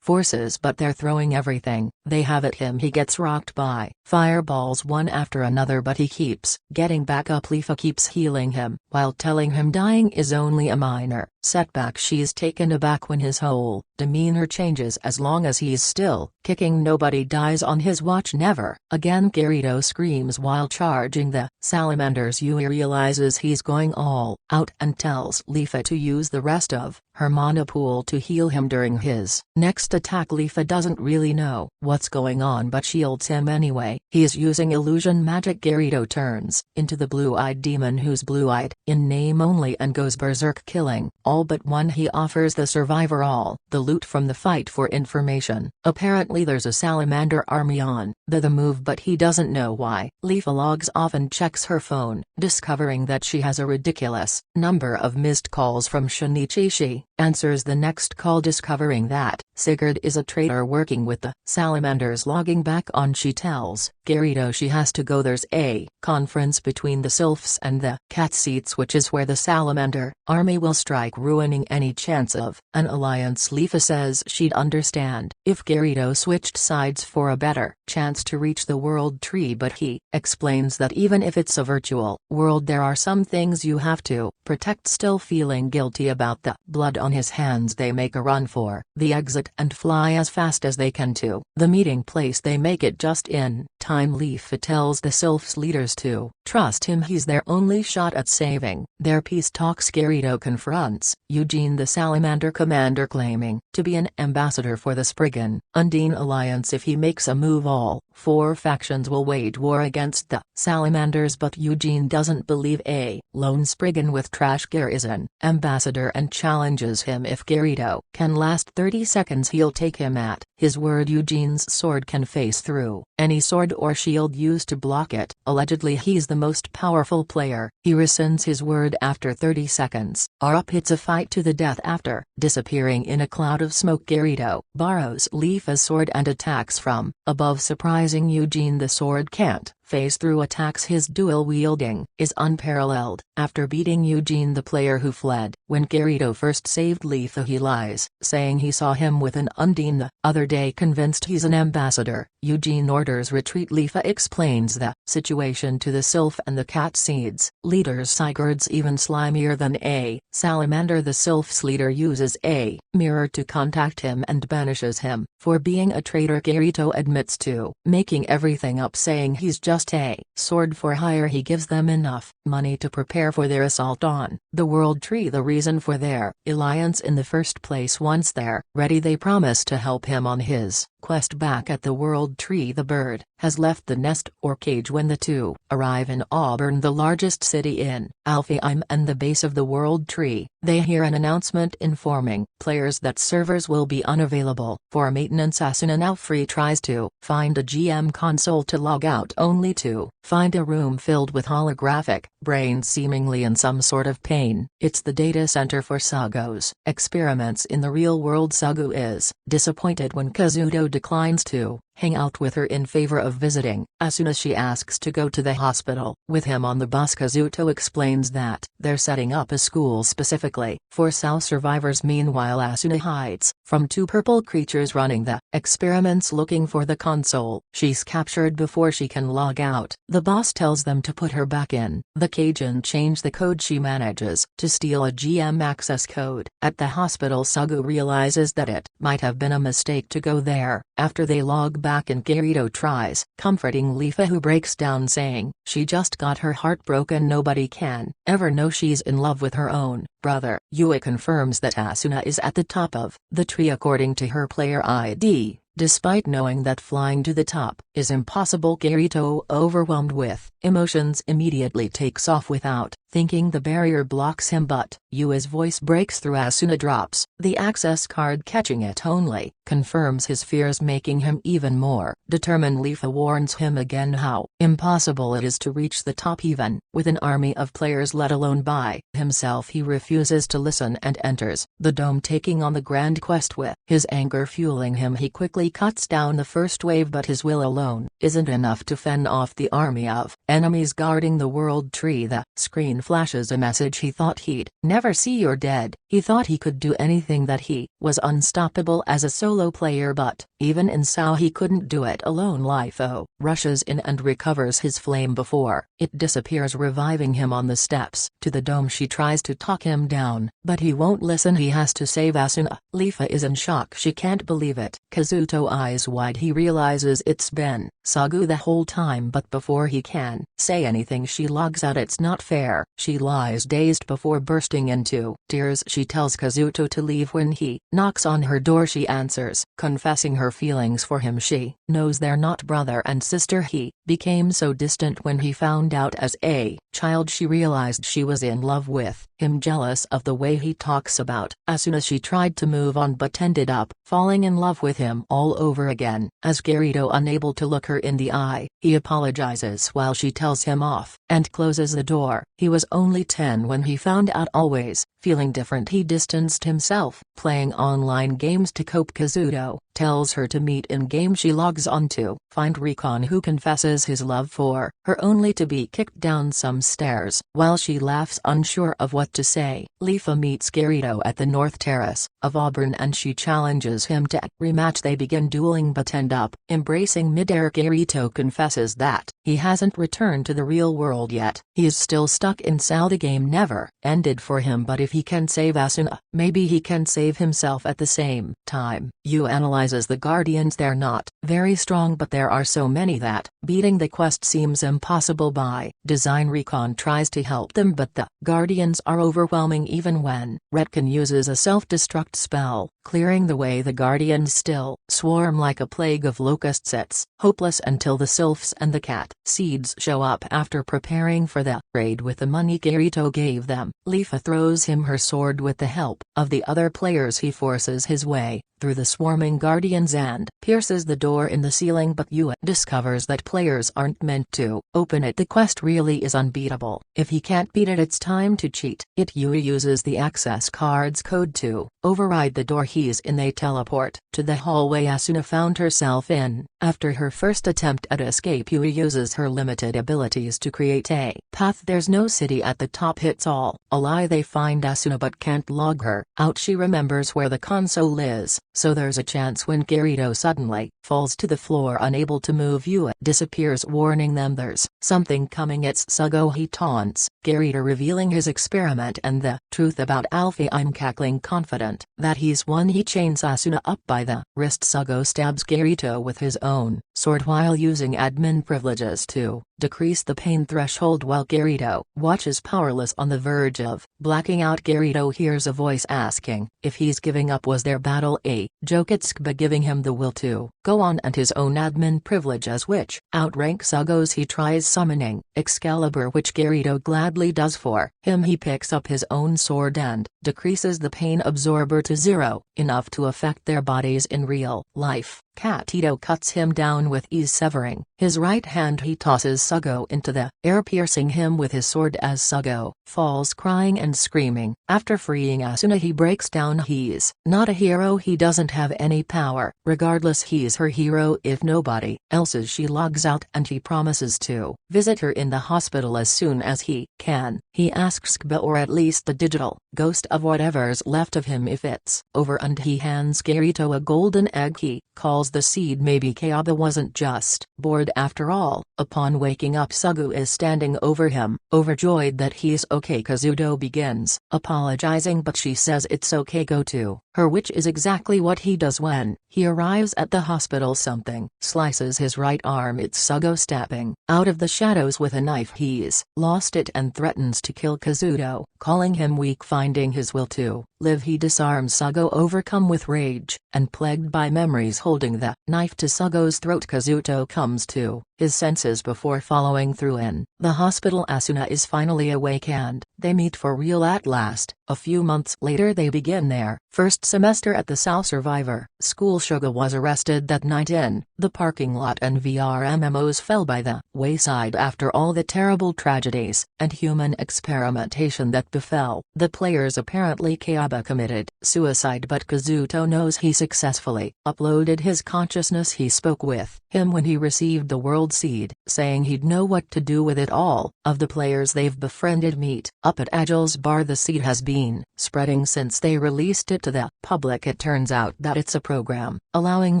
forces, but they're throwing everything they have at him. He gets rocked by fireballs one after another, but he keeps getting back up. Leafa keeps healing him while telling him dying is only a minor setback. She's taken aback when his whole demeanor changes. As long as he's still kicking, nobody dies on his watch. Never again, Garito screams while charging the salamanders. Yui realizes he's going all out and tells Leafa to use the rest of her mana pool to heal him during his next attack. Leafa doesn't really know what's going on but shields him anyway. He is using illusion magic. Garito turns into the blue-eyed demon, who's blue-eyed in name only, and goes berserk, killing all but one. He offers the survivor all the loot from the fight for information. Apparently there's a salamander army on the move, but he doesn't know why. Leafa logs off and checks her phone, discovering that she has a ridiculous number of missed calls from Shinichi. She answers the next call, discovering that Sigurd is a traitor working with the salamanders. Logging back on, she tells Garito she has to go. There's a conference between the sylphs and the cat seats, which is where the salamander army will strike, ruining any chance of an alliance. Leafa says she'd understand if Garito switched sides for a better chance to reach the world tree, but he explains that even if it's a virtual world, there are some things you have to protect. Still feeling guilty about the blood on his hands, they make a run for the exit and fly as fast as they can to the meeting place. They make it just in time. Leafa tells the sylphs leaders to trust him. He's their only shot at saving their peace talks. Garito confronts Eugene, the salamander commander, claiming to be an ambassador for the Spriggan Undine alliance. If he makes a move, all 4 factions will wage war against the salamanders, but Eugene doesn't believe a lone Spriggan with trash gear is an ambassador and challenges him if Garito can last 30 seconds, he'll take him at his word. Eugene's sword can face through any sword or shield used to block it. Allegedly he's the most powerful player. He rescinds his word after 30 seconds. Up, it's a fight to the death. After disappearing in a cloud of smoke, Garito borrows Leafa's sword and attacks from above, surprising Eugene. The sword can't phase through attacks. His dual wielding is unparalleled. After beating Eugene, the player who fled when Garito first saved Leafa, he lies, saying he saw him with an Undine the other day. Convinced he's an ambassador, Eugene orders retreat. Leafa explains the situation to the sylph and the cat seeds leaders. Sigurd's even slimier than a salamander. The sylph's leader uses a mirror to contact him and banishes him for being a traitor. Garito admits to making everything up, saying he's just a sword for hire. He gives them enough money to prepare for their assault on the world tree, the reason for their alliance in the first place. Once they're ready, they promise to help him on his quest back at the world tree. The bird has left the nest or cage when the two arrive in Auburn, the largest city in Alfheim and the base of the world tree. They hear an announcement informing players that servers will be unavailable for maintenance. Asuna now free tries to find a GM console to log out, only to find a room filled with holographic brains seemingly in some sort of pain. It's the data center for Sugo's experiments in the real world. Sugo is disappointed when Kazuto declines to hang out with her in favor of visiting Asuna. She asks to go to the hospital with him on the bus. Kazuto explains that they're setting up a school specifically for SAO survivors. Meanwhile, Asuna hides from 2 purple creatures running the experiments looking for the console. She's captured before she can log out. The boss tells them to put her back in the cage and change the code. She manages to steal a GM access code. At the hospital, Sugo realizes that it might have been a mistake to go there. After they log back and Kirito tries comforting Leafa, who breaks down saying she just got her heart broken. Nobody can ever know she's in love with her own brother. Yui confirms that Asuna is at the top of the tree according to her player ID. Despite knowing that flying to the top is impossible, Kirito, overwhelmed with emotions, immediately takes off without thinking the barrier blocks him, but Yui's voice breaks through. Asuna drops the access card, catching it only confirms his fears, making him even more determined. Leafa warns him again how impossible it is to reach the top even with an army of players, let alone by himself. He refuses to listen and enters the dome, taking on the grand quest. With his anger fueling him, he quickly cuts down the first wave, but his will alone isn't enough to fend off the army of enemies guarding the world tree. The screen flashes a message he thought he'd never see. You're dead. He thought he could do anything, that he was unstoppable as a solo player, but even in Sao he couldn't do it alone. Lifo rushes in and recovers his flame before it disappears, reviving him on the steps to the dome. She tries to talk him down, but he won't listen. He has to save Asuna. Leafa is in shock. She can't believe it. Kazuto eyes wide. He realizes it's been Sagu the whole time, but before he can say anything she logs out. It's not fair. She lies dazed before bursting into tears. She tells Kazuto to leave. When he knocks on her door, she answers, confessing her feelings for him. She knows they're not brother and sister. He became so distant when he found out as a child. She realized she was in love with him, jealous of the way he talks about Asuna. She tried to move on but ended up falling in love with him all over again. As Kirito, unable to look her in the eye, he apologizes while she tells him off and closes the door. He was only 10 when he found out. Always feeling different, he distanced himself, playing online games to cope. Kazuto tells her to meet in game. She logs on to find Recon, who confesses his love for her, only to be kicked down some stairs. While she laughs, unsure of what to say, Leafa meets Kirito at the North Terrace of Auburn and she challenges him to rematch. They begin dueling but end up embracing midair. Kirito confesses that he hasn't returned to the real world yet. He is still stuck in Sao. The game never ended for him, but if he can save Asuna, maybe he can save himself at the same time. Yu analyzes the Guardians. They're not very strong, but there are so many that beating the quest seems impossible by design. Recon tries to help them, but the Guardians are overwhelming. Even when Retcon uses a self-destruct spell, clearing the way, the Guardians still swarm like a plague of locusts. It's hopeless until the sylphs and the cat seeds show up after preparing for the raid with the money Kirito gave them. Leafa throws him her sword. With the help of the other players, he forces his way through the swarming Guardians and pierces the door in the ceiling, but Yui discovers that players aren't meant to open it. The quest really is unbeatable. If he can't beat it, it's time to cheat. Yui uses the access card's code to override the door he's in. They teleport to the hallway Asuna found herself in. After her first attempt at escape, Yui uses her limited abilities to create a path. There's no city at the top. It's all a lie. They find Asuna but can't log her out. She remembers where the console is, so there's a chance. When Kirito suddenly falls to the floor, unable to move, Yui disappears, warning them there's something coming. It's Sugo. He taunts Kirito, revealing his experiment and the truth about Alfie. I'm cackling, confident that he's won. He chains Asuna up by the wrist. Sugo stabs Kirito with his own sword while using admin privileges to decrease the pain threshold, while Kirito watches powerless on the verge of blacking out. Kirito hears a voice asking if he's giving up. Was their battle a joke? It's Tsukuba giving him the will to go on and his own admin privileges which outrank Sugo's. He tries summoning Excalibur, which Kirito gladly does for him. He picks up his own sword and decreases the pain absorber to 0, enough to affect their bodies in real life. Katito cuts him down with ease, severing his right hand. He tosses Sugo into the air, piercing him with his sword as Sugo falls crying and screaming. After freeing Asuna, he breaks down. He's not a hero. He doesn't have any power. Regardless, he's her hero if nobody else's. She logs out and he promises to visit her in the hospital as soon as he can. He asks Tsukuba, or at least the digital ghost of whatever's left of him, if it's over, and he hands Kirito a golden egg he calls recalls the seed maybe Kayaba wasn't just bored after all. Upon waking up, Sugu is standing over him, overjoyed that he's okay. Kazuto begins apologizing, but she says it's okay, go to her, which is exactly what he does when he arrives at the hospital. Something slices his right arm. It's Sugu stepping out of the shadows with a knife. He's lost it and threatens to kill Kazuto, calling him weak. Finding his will to live, he disarms Sugu, overcome with rage and plagued by memories, holding the knife to Sugu's throat. Kazuto comes to his senses before following through. In the hospital, Asuna is finally awake and they meet for real at last. A few months later they begin their first semester at the South Survivor School. Suga was arrested that night in the parking lot, and VRMMOs fell by the wayside after all the terrible tragedies and human experimentation that befell the players. Apparently Kayaba committed suicide, but Kazuto knows he successfully uploaded his consciousness. He spoke with him when he received the world seed, saying he'd know what to do with it. All of the players they've befriended meet up at Agil's bar. The seed has been spreading since they released it to the public. It turns out that it's a program allowing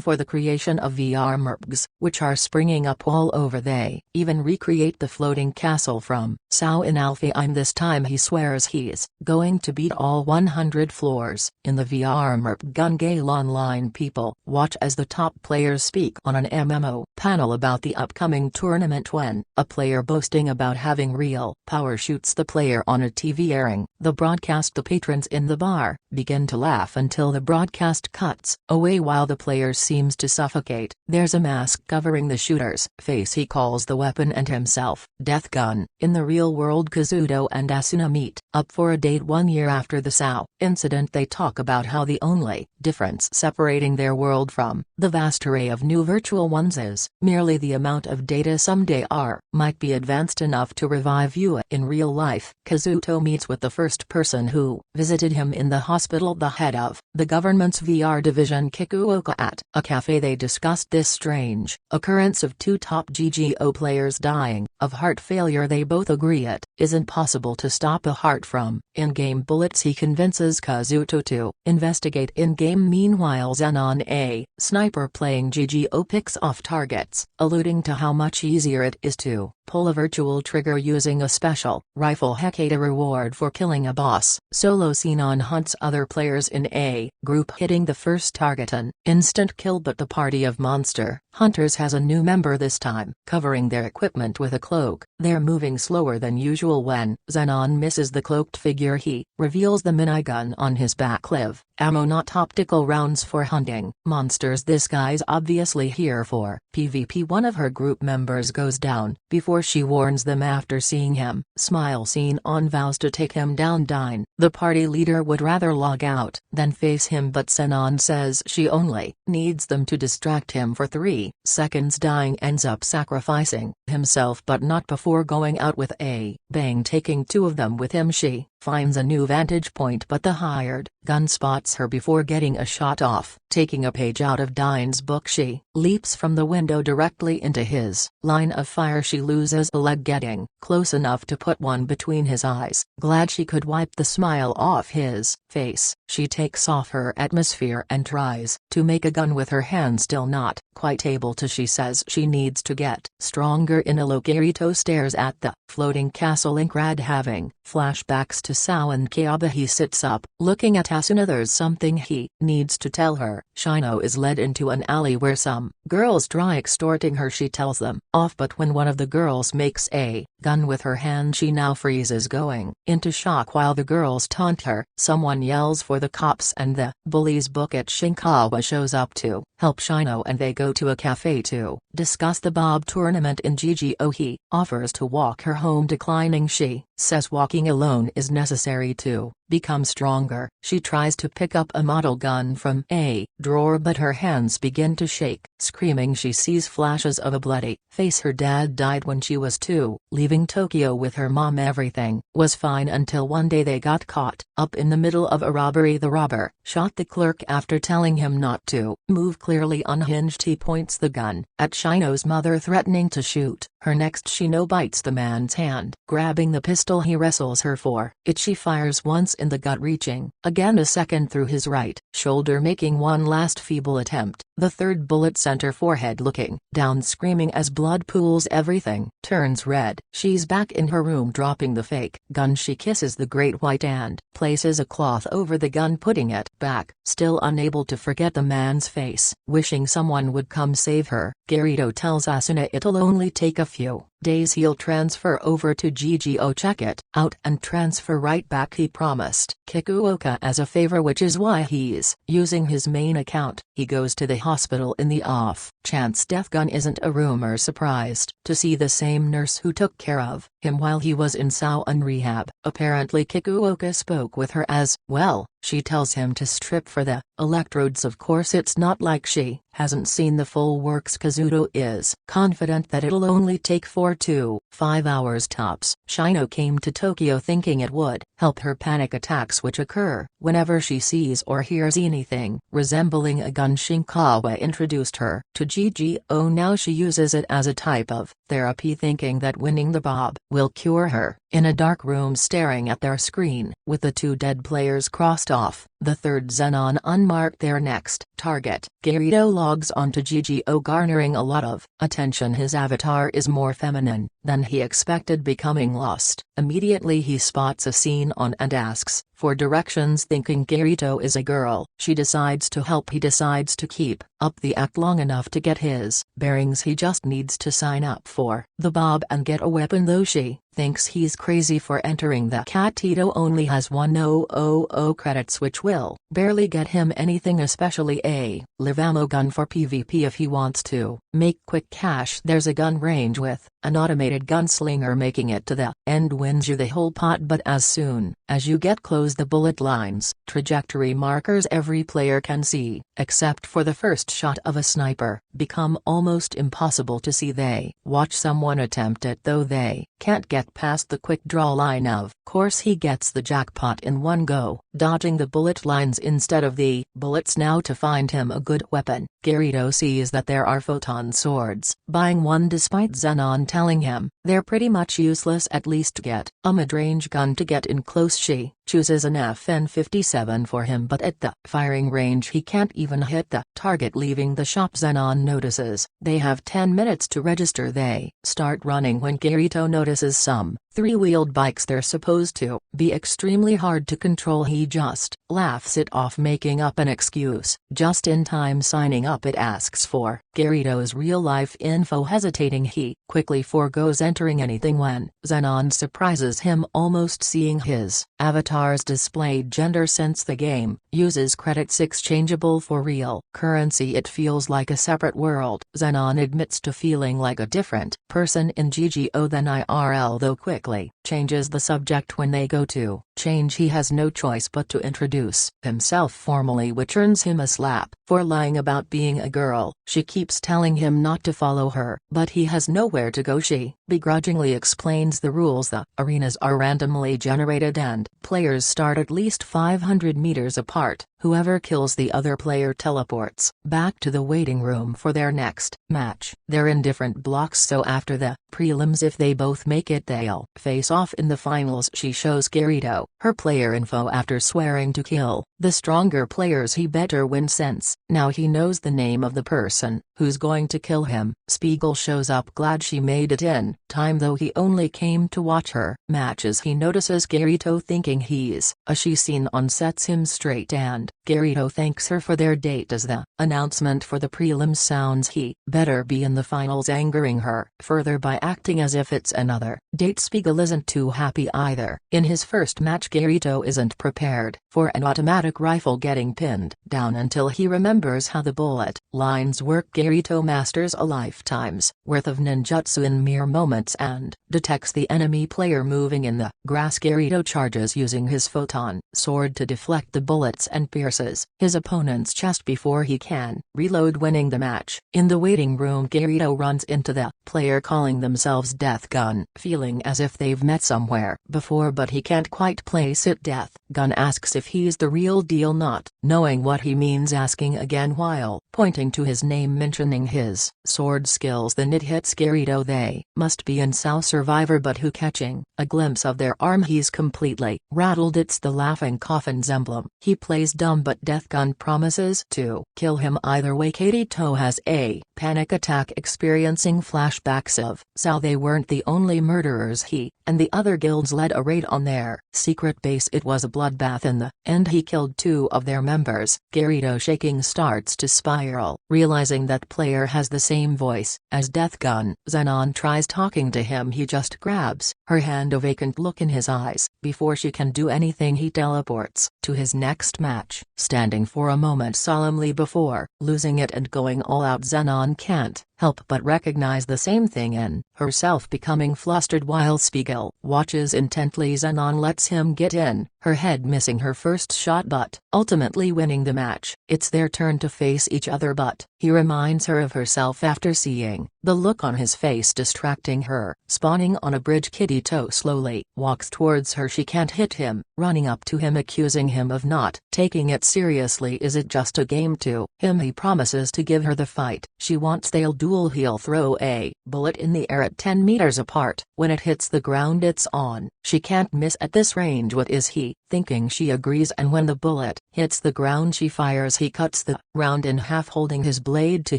for the creation of VR mercs, which are springing up all over. They even recreate the floating castle from Sao in Alfheim. This time he swears he's going to beat all 100 floors in the VR merc gun gale. Online people watch as the top players speak on an MMO panel about the upcoming tournament. When a player boasting about having real power shoots the player on a TV airing the broadcast, the patrons in the bar begin to laugh until the broadcast cuts away while the player seems to suffocate. There's a mask covering the shooter's face. He calls the weapon and himself Death Gun. In the real world, Kazuto and Asuna meet up for a date 1 year after the Sao incident. They talk about how the only difference separating their world from the vast array of new virtual ones is merely the amount of data. Someday R might be advanced enough to revive you in real life. Kazuto meets with the first person who visited him in the hospital, the head of the government's VR division, Kikuoka. At a cafe they discussed this strange occurrence of 2 top GGO players dying of heart failure. They both agree it isn't possible to stop a heart from in-game bullets. He convinces Kazuto to investigate in-game. Meanwhile, Zenon, a sniper playing GGO, picks off targets, alluding to how much easier it is to pull a virtual trigger using a special rifle. Hecate, a reward for killing a boss. Solo Zenon hunts other players in a group, hitting the first target an instant kill, but the party of monster hunters has a new member, this time covering their equipment with a cloak. They're moving slower than usual. When Zenon misses the cloaked figure, he reveals the minigun on his back. Live ammo, not optical rounds for hunting monsters. This guy's obviously here for PvP. One of her group members goes down before she warns them. After seeing him smile, Zenon vows to take him down. Dine, the party leader, would rather log out than face him, but Zenon says she only needs them to distract him for 3 seconds. Dying ends up sacrificing himself, but not before going out with a bang, taking 2 of them with him. She finds a new vantage point, but the hired gun spots her before getting a shot off. Taking a page out of Dine's book, she leaps from the window directly into his line of fire. She loses a leg, getting close enough to put one between his eyes. Glad she could wipe the smile off his face, she takes off her atmosphere and tries to make a gun with her hand, still not quite able to. She says she needs to get stronger. In a Kirito stares at the floating castle in Grad, having flashbacks to Sao and Kayaba. He sits up, looking at Asuna. There's something he needs to tell her. Shino is led into an alley where some girls try extorting her. She tells them off, but when one of the girls makes a gun with her hand, she now freezes, going into shock while the girls taunt her. Someone yells for the cops and the bullies book at Shinkawa shows up to help Shino, and they go to a cafe to discuss the Bob tournament in GGO. He offers to walk her home, declining. She says walking alone is necessary to become stronger. She tries to pick up a model gun from a drawer, but her hands begin to shake. Screaming, she sees flashes of a bloody face. Her dad died when she was 2, leaving Tokyo with her mom. Everything was fine until one day they got caught up in the middle of a robbery. The robber shot the clerk after telling him not to move. clearly unhinged. He points the gun at Shino's mother, threatening to shoot her next. Shino bites the man's hand. Grabbing the pistol he wrestles her for it, she fires once in the gut, reaching again a second through his right shoulder, making one last feeble attempt. The third bullet sent her forehead, looking down, screaming as blood pools. Everything turns red. She's back in her room, dropping the fake gun. She kisses the great white and places a cloth over the gun, putting it back, still unable to forget the man's face. Wishing someone would come save her, Kirito tells Asuna it'll only take a few days. He'll transfer over to GGO, check it out, and transfer right back. He promised Kikuoka as a favor, which is why he's using his main account. He goes to the hospital in the off chance Death Gun isn't a rumor, surprised to see the same nurse who took care of him while he was in Soun rehab. Apparently Kikuoka spoke with her as well. She tells him to strip for the electrodes. Of course, it's not like she hasn't seen the full works. Kazuto is confident that it'll only take 4 to 5 hours tops. Shino came to Tokyo thinking it would help her panic attacks, which occur whenever she sees or hears anything resembling a gun. Shinkawa introduced her to GGO. Now she uses it as a type of therapy, thinking that winning the bob will cure her. In a dark room, staring at their screen, with the 2 dead players crossed off, the third Zenon unmarked, their next target, Kirito logs onto GGO, garnering a lot of attention. His avatar is more feminine than he expected, becoming lost. Immediately he spots a scene on and asks for directions, thinking Kirito is a girl. She decides to help. He decides to keep up the act long enough to get his bearings. He just needs to sign up for the bob and get a weapon, though she thinks he's crazy for entering the Katito. Only has 100 credits, which will barely get him anything, especially a live ammo gun for PvP if he wants to make quick cash. There's a gun range with an automated gunslinger. Making it to the end wins you the whole pot, but as soon as you get close, the bullet lines, trajectory markers every player can see, except for the first shot of a sniper, become almost impossible to see. They watch someone attempt it, though they can't get past the quick draw line. Of course he gets the jackpot in one go, dodging the bullet lines instead of the bullets. Now to find him a good weapon, Kirito sees that there are photon swords, buying one despite Zenon telling him they're pretty much useless. At least get a mid-range gun to get in close. She chooses an FN-57 for him, but at the firing range he can't even hit the target. Leaving the shop, Zenon notices they have 10 minutes to register. They start running when Kirito notices some 3-wheeled bikes. They're supposed to be extremely hard to control. He just laughs it off, making up an excuse. Just in time, signing up, it asks for Kirito's real-life info. Hesitating, he quickly forgoes entering anything when Zenon surprises him, almost seeing his avatar's displayed gender. Since the game uses credits exchangeable for real currency, it feels like a separate world. Zenon admits to feeling like a different person in GGO than IRL, though quickly changes the subject when they go to change. He has no choice but to introduce himself formally, which earns him a slap for lying about being a girl. She keeps telling him not to follow her, but he has nowhere to go. She begrudgingly explains the rules. The arenas are randomly generated and players start at least 500 meters apart. Whoever kills the other player teleports back to the waiting room for their next match. They're in different blocks, so after the prelims, if they both make it, they'll face off in the finals. She shows Kirito her player info after swearing to kill the stronger players. He better win, since now he knows the name of the person who's going to kill him. Spiegel shows up, glad she made it in time, though he only came to watch her matches. He notices Kirito, thinking he's a she. Scene on sets him straight, and Kirito thanks her for their date. As the announcement for the prelims sounds, he better be in the finals, angering her further by acting as if it's another date. Spiegel isn't too happy either. In his first match, Kirito isn't prepared for an automatic rifle getting pinned down until he remembers how the bullet lines work. Kirito masters a lifetime's worth of ninjutsu in mere moments and detects the enemy player moving in the grass. Kirito charges, using his photon sword to deflect the bullets and pierce pierces his opponent's chest before he can reload, winning the match. In the waiting room, Kirito runs into the player calling themselves Death Gun, feeling as if they've met somewhere before but he can't quite place it. Death Gun asks if he's the real deal, not knowing what he means, asking again while pointing to his name, mentioning his sword skills. Then it hits Kirito, they must be in South Survivor, but who? Catching a glimpse of their arm, he's completely rattled. It's the Laughing Coffin's emblem. He plays dumb, but Death Gun promises to kill him either way. Kirito has a panic attack, experiencing flashbacks of how they weren't the only murderers. He and the other guilds led a raid on their secret base. It was a bloodbath in the end. He killed 2 of their members. Kirito, shaking, starts to spiral, realizing that player has the same voice as Death Gun. Zenon tries talking to him, he just grabs her hand, a vacant look in his eyes. Before she can do anything, he teleports to his next match, standing for a moment solemnly before losing it and going all out. Zenon can't help but recognize the same thing in herself, becoming flustered while Spiegel watches intently. Zenon lets him get in her head, missing her first shot but ultimately winning the match. It's their turn to face each other, but he reminds her of herself after seeing the look on his face, distracting her. Spawning on a bridge, Kirito slowly walks towards her. She can't hit him, running up to him, accusing him of not taking it seriously. Is it just a game to him? He promises to give her the fight she wants. They'll duel. He'll throw a bullet in the air at 10 meters apart. When it hits the ground, it's on. She can't miss at this range. What is he thinking? She agrees, and when the bullet hits the ground, she fires. He cuts the round in half, holding his blade to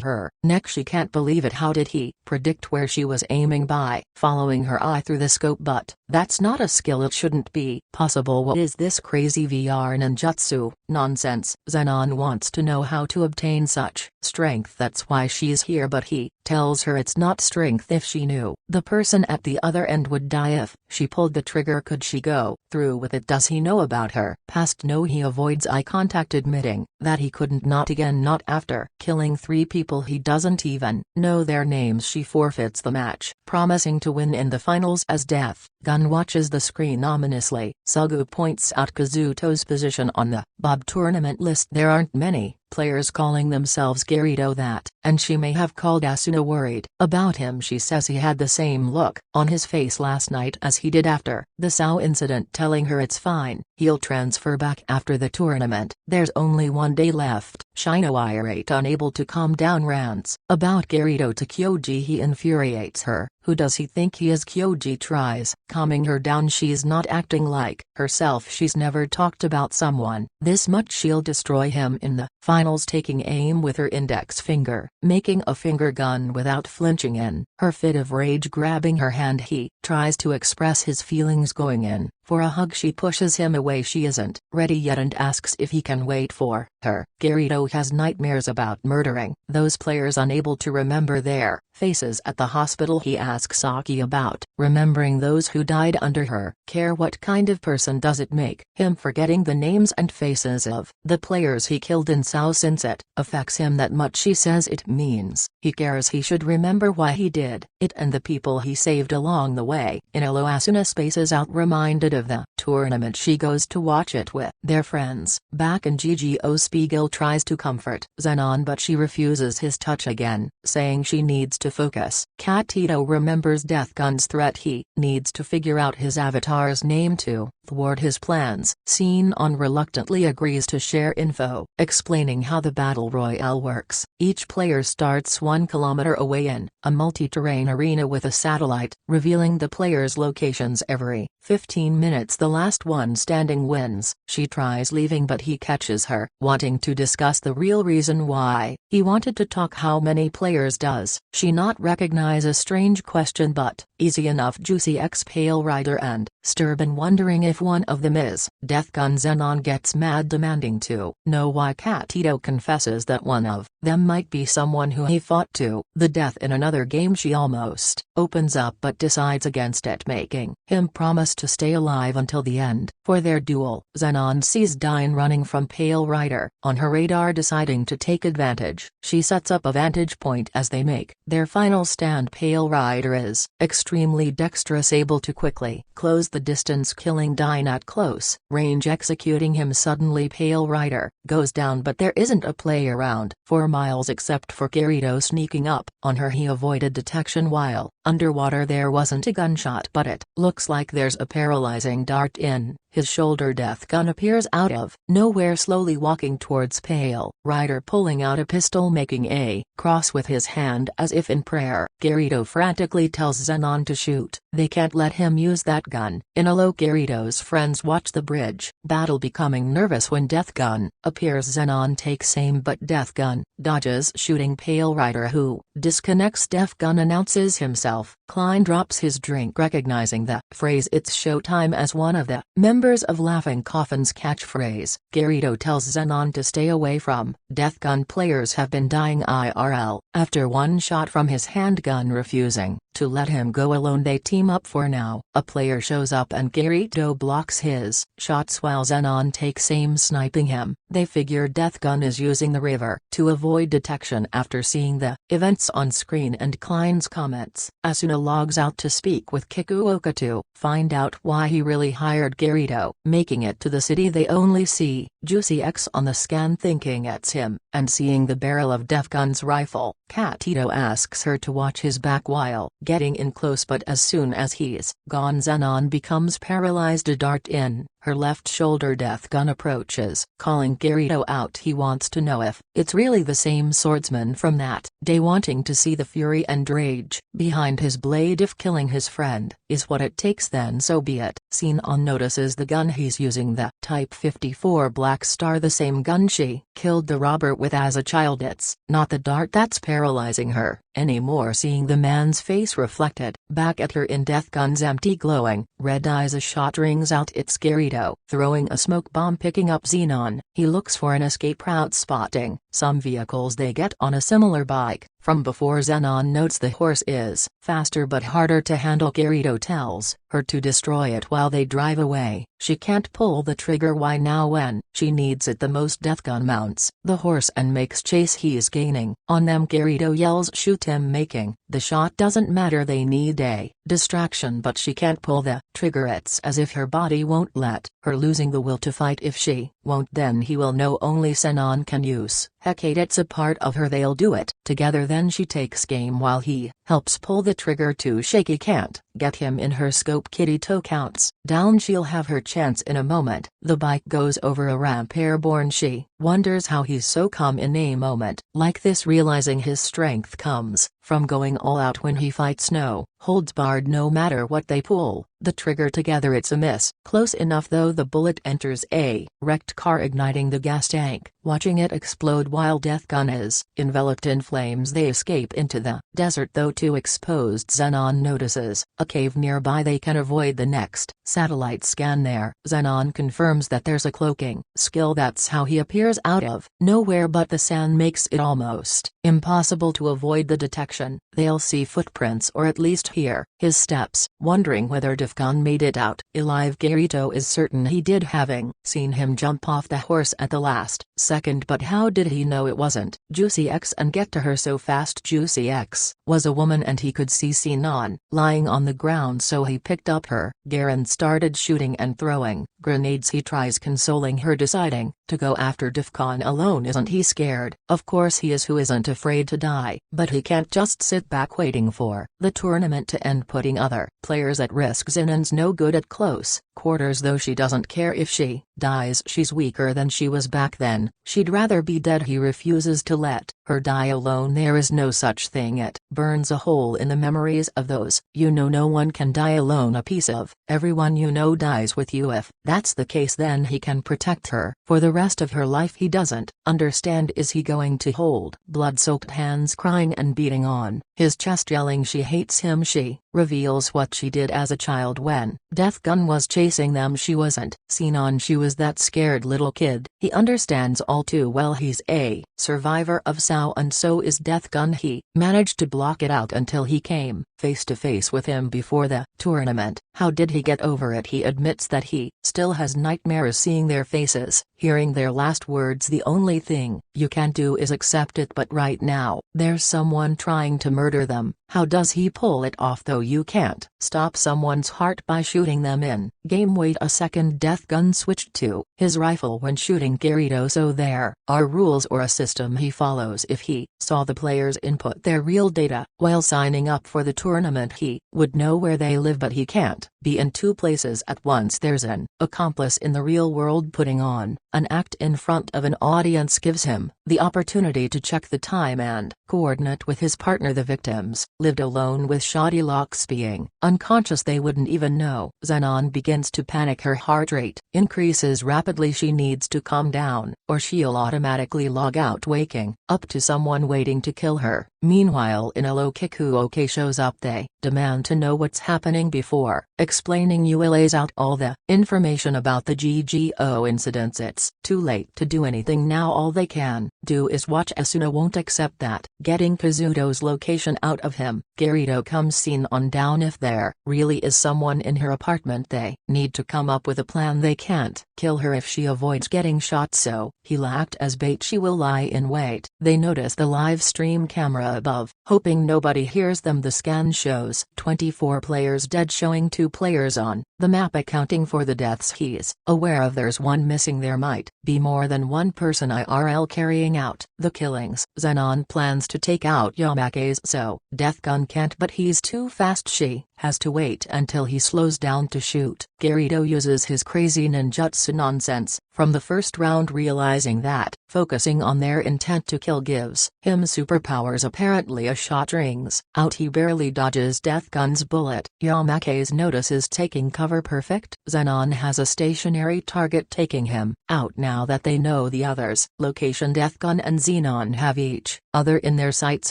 her neck. She can't believe it. How did he predict where she was aiming? By following her eye through the scope, but that's not a skill. It shouldn't be possible. What is this crazy VR ninjutsu nonsense? Zenon wants to know how to obtain such strength. That's why she's here, but he tells her it's not strength. If she knew, the person at the other end would die if she pulled the trigger. Could she go through with it? Does he know about her past? No. He avoids eye contact, admitting that he couldn't, not again, not after killing 3 people he doesn't even know their names. She forfeits the match, promising to win in the finals. As Death Gun watches the screen ominously, Sugu points out Kazuto's position on the Bob tournament list. There aren't many players calling themselves Kirito that, and she may have called Asuna. Worried about him, she says he had the same look on his face last night as he did after the Sao incident, telling her it's fine, he'll transfer back after the tournament. There's only 1 day left. Shino, irate, unable to calm down, rants about Kirito to Kyoji. He infuriates her. Who does he think he is? Kyoji tries calming her down. She's not acting like herself. She's never talked about someone this much. She'll destroy him in the finals, taking aim with her index finger, making a finger gun without flinching. In her fit of rage, grabbing her hand, he tries to express his feelings, going in for a hug. She pushes him away. She isn't ready yet and asks if he can wait for her. Kirito has nightmares about murdering those players, unable to remember their faces at the hospital. He asks Saki about remembering those who died under her care. What kind of person does it make him, forgetting the names and faces of the players he killed in Sao? Since it affects him that much, she says it means he cares. He should remember why he did it and the people he saved along the way. In Ilo, Asuna spaces out, reminded of the tournament. She goes to watch it with their friends back in GGO. Spiegel tries to comfort Zenon, but she refuses his touch again, saying she needs to focus. Katito remembers Death Gun's threat. He needs to figure out his avatar's name to thwart his plans. Zenon reluctantly agrees to share info, explaining how the battle royale works. Each player starts 1 kilometer away in a multi-terrain arena with a satellite, revealing the players' locations every 15 minutes. The last one standing wins. She tries leaving, but he catches her, wanting to discuss the real reason why he wanted to talk. How many players does she not recognize? A strange question, but easy enough. Juicy X Pale Rider and Sturban, wondering if one of them is Death Gun. Zenon gets mad, demanding to know why. Katito confesses that one of them might be someone who he fought to the death in another game. She almost opens up but decides against it, making him promise to stay alive until the end for their duel. Zenon sees Dine running from Pale Rider on her radar, deciding to take advantage. She sets up a vantage point as they make their final stand. Pale Rider is extremely dexterous, able to quickly close the distance, killing dying at close range executing him. Suddenly Pale Rider goes down, but there isn't a play around 4 miles except for Kirito sneaking up on her. He avoided detection while underwater. There wasn't a gunshot, but it looks like there's a paralyzing dart in his shoulder. Death Gun appears out of nowhere, slowly walking towards Pale Rider, pulling out a pistol, making a cross with his hand as if in prayer. Kirito frantically tells Zenon to shoot. They can't let him use that gun. In a low, Kirito's friends watch the bridge battle, becoming nervous when Death Gun appears. Zenon takes aim, but Death Gun dodges, shooting Pale Rider, who disconnects. Death Gun announces himself. Klein drops his drink, recognizing the phrase "It's showtime" as one of the members of Laughing Coffin's catchphrase. Kirito tells Zenon to stay away from Death Gun. Players have been dying IRL after one shot from his handgun. Refusing to let him go alone, they team up. For now, a player shows up and Kirito blocks his shots while Zenon takes aim, sniping him. They figure Death Gun is using the river to avoid detection after seeing the events on screen and Klein's comments. Asuna logs out to speak with Kikuoka to find out why he really hired Kirito. Making it to the city, they only see Juicy X on the scan, thinking it's him, and seeing the barrel of Death Gun's rifle. Katito asks her to watch his back while getting in close, but as soon as he's gone, Zenon becomes paralyzed. A dart in her left shoulder. Death Gun approaches, calling Kirito out. He wants to know if it's really the same swordsman from that day, wanting to see the fury and rage behind his blade. If killing his friend is what it takes, then so be it. Zenon notices the gun he's using, the Type 54 Black Star, the same gun she killed the robber with as a child. It's not the dart that's paralyzing her anymore. Seeing the man's face reflected back at her in Death Gun's empty glowing red eyes, a shot rings out. It's Kirito throwing a smoke bomb, picking up Zenon. He looks for an escape route, spotting some vehicles. They get on a similar bike from before. Zenon notes the horse is faster but harder to handle. Kirito tells her to destroy it while they drive away. She can't pull the trigger. Why now, when she needs it the most? Death Gun mounts the horse and makes chase. He's gaining on them. Kirito yells, "Shoot him!" making the shot doesn't matter. They need a distraction, but she can't pull the trigger. It's as if her body won't let her, losing the will to fight. If she won't, then he will know. Only Zenon can use Hecate. It's a part of her. They'll do it together. Then she takes aim while he helps pull the trigger. Too shaky, can't get him in her scope. Kirito counts down. She'll have her chance in a moment. The bike goes over a ramp airborne. She wonders how he's so calm in a moment like this, realizing his strength comes from going all out when he fights. No holds barred, no matter what. They pull the trigger together. It's a miss. Close enough though. The bullet enters a wrecked car, igniting the gas tank. Watching it explode while Death Gun is enveloped in flames, they escape into the desert. Though too exposed, Zenon notices a cave nearby. They can avoid the next satellite scan there. Zenon confirms that there's a cloaking skill. That's how he appears out of nowhere, but the sand makes it almost impossible to avoid the detection. They'll see footprints, or at least hear his steps, wondering whether Death Gun made it out alive. Kirito is certain he did, having seen him jump off the horse at the last second. But how did he know it wasn't Juicy X and get to her so fast? Juicy X was a woman, and he could see Zenon lying on the ground, so he picked up her gear and started shooting and throwing grenades. He tries consoling her, deciding to go after Death Gun alone. Isn't he scared? Of course he is. Who isn't afraid to die? But he can't just sit back waiting for the tournament to end, putting other players at risk. Zenon's no good at close quarters, though she doesn't care if she dies. She's weaker than she was back then. She'd rather be dead. He refuses to let her die alone. There is no such thing. It burns a hole in the memories of those you know. No one can die alone. A piece of everyone you know dies with you. If that's the case, then he can protect her for the rest of her life. He doesn't understand. Is he going to hold blood-soaked hands, crying and beating on his chest, yelling she hates him? She reveals what she did as a child when Death Gun was chasing them. She wasn't Zenon. She was that scared little kid. He understands all too well. He's a survivor of Sao, and so is Death Gun. He managed to block it out until he came face to face with him before the tournament. How did he get over it? He admits that he still has nightmares seeing their faces, hearing their last words. The only thing you can do is accept it, but right now, there's someone trying to murder them. How does he pull it off though? You can't stop someone's heart by shooting them in game. Wait a second, Death Gun switched to his rifle when shooting Kirito, so there are rules or a system he follows. If he saw the players input their real data while signing up for the tournament, he would know where they live, but he can't be in two places at once. There's an accomplice in the real world putting on an act in front of an audience, gives him the opportunity to check the time and coordinate with his partner. The victims lived alone with shoddy locks, being unconscious. They wouldn't even know. Zenon begins to panic. Her heart rate increases rapidly. She needs to calm down, or she'll automatically log out, waking up to someone waiting to kill her. Meanwhile, in a Kikuoka shows up. They demand to know what's happening before explaining. Yue lays out all the information about the GGO incidents. It's too late to do anything now. All they can do is watch. Asuna won't accept that. Getting Kazuto's location out of him, Kirito comes scene on down. If there really is someone in her apartment, they need to come up with a plan. They can't kill her if she avoids getting shot, so he'll act as bait. She will lie in wait. They notice the live stream camera above, hoping nobody hears them. The scan shows 24 players dead, showing 2 players on the map, accounting for the deaths he's aware of. There's one missing. There might be more than one person IRL carrying out the killings. Zenon plans to take out Yamake's, so Death Gun can't, but he's too fast. She has to wait until he slows down to shoot. Kirito uses his crazy ninjutsu nonsense from the first round, realizing that focusing on their intent to kill gives him superpowers. Apparently a shot rings out. He barely dodges Death Gun's bullet. Yamake's notices taking cover. Perfect. Zenon has a stationary target taking him out now that they know the others' location. Death Gun and Zenon have each other in their sights,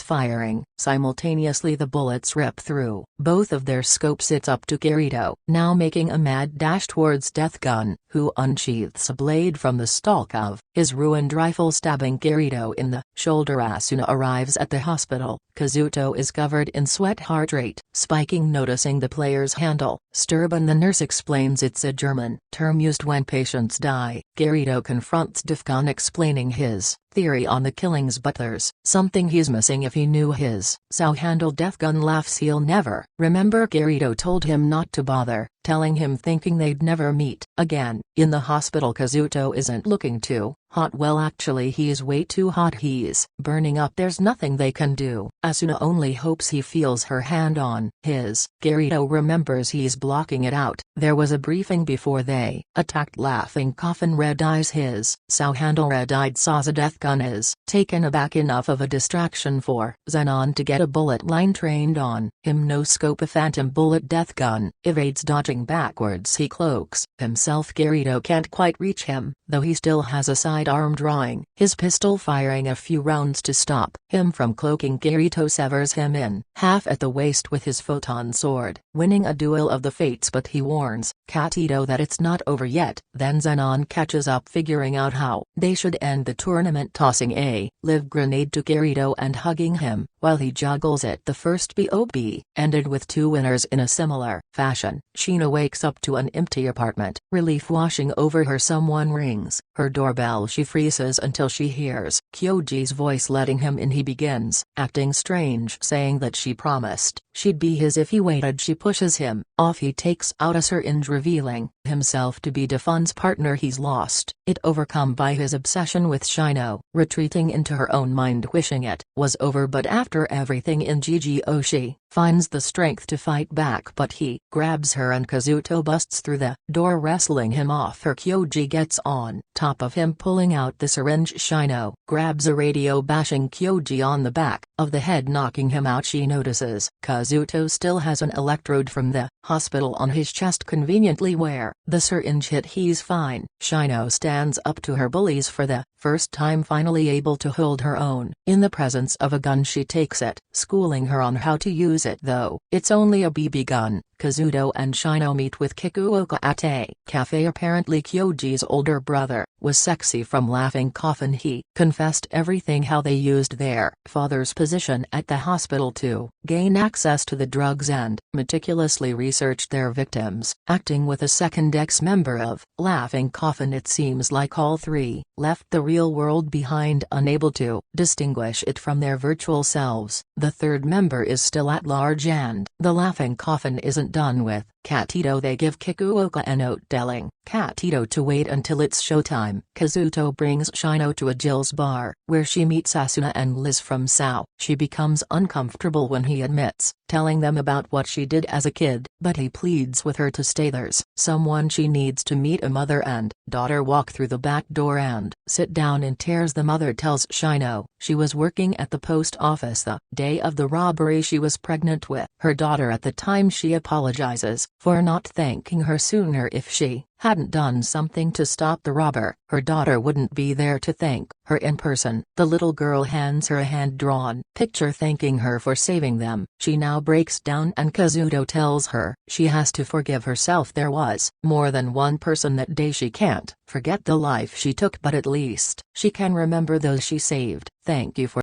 firing simultaneously. The bullets rip through both of their scopes. It's up to Kirito now, making a mad dash towards Death Gun, who unsheaths a blade from the stock of his ruined rifle, stabbing Kirito in the shoulder. Asuna arrives at the hospital. Kazuto is covered in sweat, heart rate spiking. Noticing the player's handle Sturban, the nurse explains it's a German term used when patients die. Kirito confronts Death Gun, explaining his theory on the killings, but there's something he's missing. If he knew his Sao handled. Death Gun laughs. He'll never remember. Kirito told him not to bother telling him, thinking they'd never meet again. In the hospital, Kazuto isn't looking too hot. Well, actually he's way too hot. He's burning up. There's nothing they can do. Asuna only hopes he feels her hand on his. Kirito remembers he's blocking it out. There was a briefing before they attacked. Laughing Coffin red eyes his Sao handle. Red-eyed Saza. Death Gun is taken aback. Enough of a distraction for Zenon to get a bullet line trained on him. No scope, a phantom bullet. Death Gun evades, dodging backwards. He cloaks himself. Kirito can't quite reach him, though he still has a sidearm, drawing his pistol, firing a few rounds to stop him from cloaking. Kirito severs him in half at the waist with his photon sword, winning a duel of the fates, but he warns Katito that it's not over yet. Then Zenon catches up, figuring out how they should end the tournament, tossing a live grenade to Kirito and hugging him while he juggles it. The first BOB ended with 2 winners in a similar fashion. Sheena wakes up to an empty apartment, relief washing over her. Someone rings her doorbell. She freezes until she hears Kyoji's voice letting him in. He begins acting strange, saying that she promised she'd be his if he waited. She pushes him off. He takes out a syringe, revealing himself to be Defun's partner. He's lost it, overcome by his obsession with Shino, retreating into her own mind, wishing it was over. But after everything in GGO, she finds the strength to fight back, but he grabs her and Kazuto busts through the door, wrestling him off her. Kyoji gets on top of him, pulling out the syringe. Shino grabs a radio, bashing Kyoji on the back of the head, knocking him out. She notices Kazuto still has an electrode from the hospital on his chest, conveniently where the syringe hit. He's fine. Shino stands up to her bullies for the first time finally able to hold her own. In the presence of a gun she takes it, schooling her on how to use it though it's only a BB gun. Kazuto and Shino meet with Kikuoka at a cafe. Apparently Kyoji's older brother was sexy from Laughing Coffin. He confessed everything, how they used their father's position at the hospital to gain access to the drugs and meticulously researched their victims. Acting with a second ex-member of Laughing Coffin, it seems like all three left the real world behind, unable to distinguish it from their virtual selves. The third member is still at large and the Laughing Coffin isn't done with Katito. They give Kikuoka a note telling Katito to wait until it's showtime. Kazuto brings Shino to a Jill's bar, where she meets Asuna and Liz from SAO. She becomes uncomfortable when he admits, telling them about what she did as a kid, but he pleads with her to stay. There's someone she needs to meet. A mother and daughter walk through the back door and sit down in tears. The mother tells Shino she was working at the post office the day of the robbery. She was pregnant with her daughter at the time. She apologizes for not thanking her sooner. If she hadn't done something to stop the robber, her daughter wouldn't be there to thank her in person. The little girl hands her a hand-drawn picture thanking her for saving them. She now breaks down and Kazuto tells her she has to forgive herself. There was more than one person that day. She can't forget the life she took, but at least she can remember those she saved. Thank you for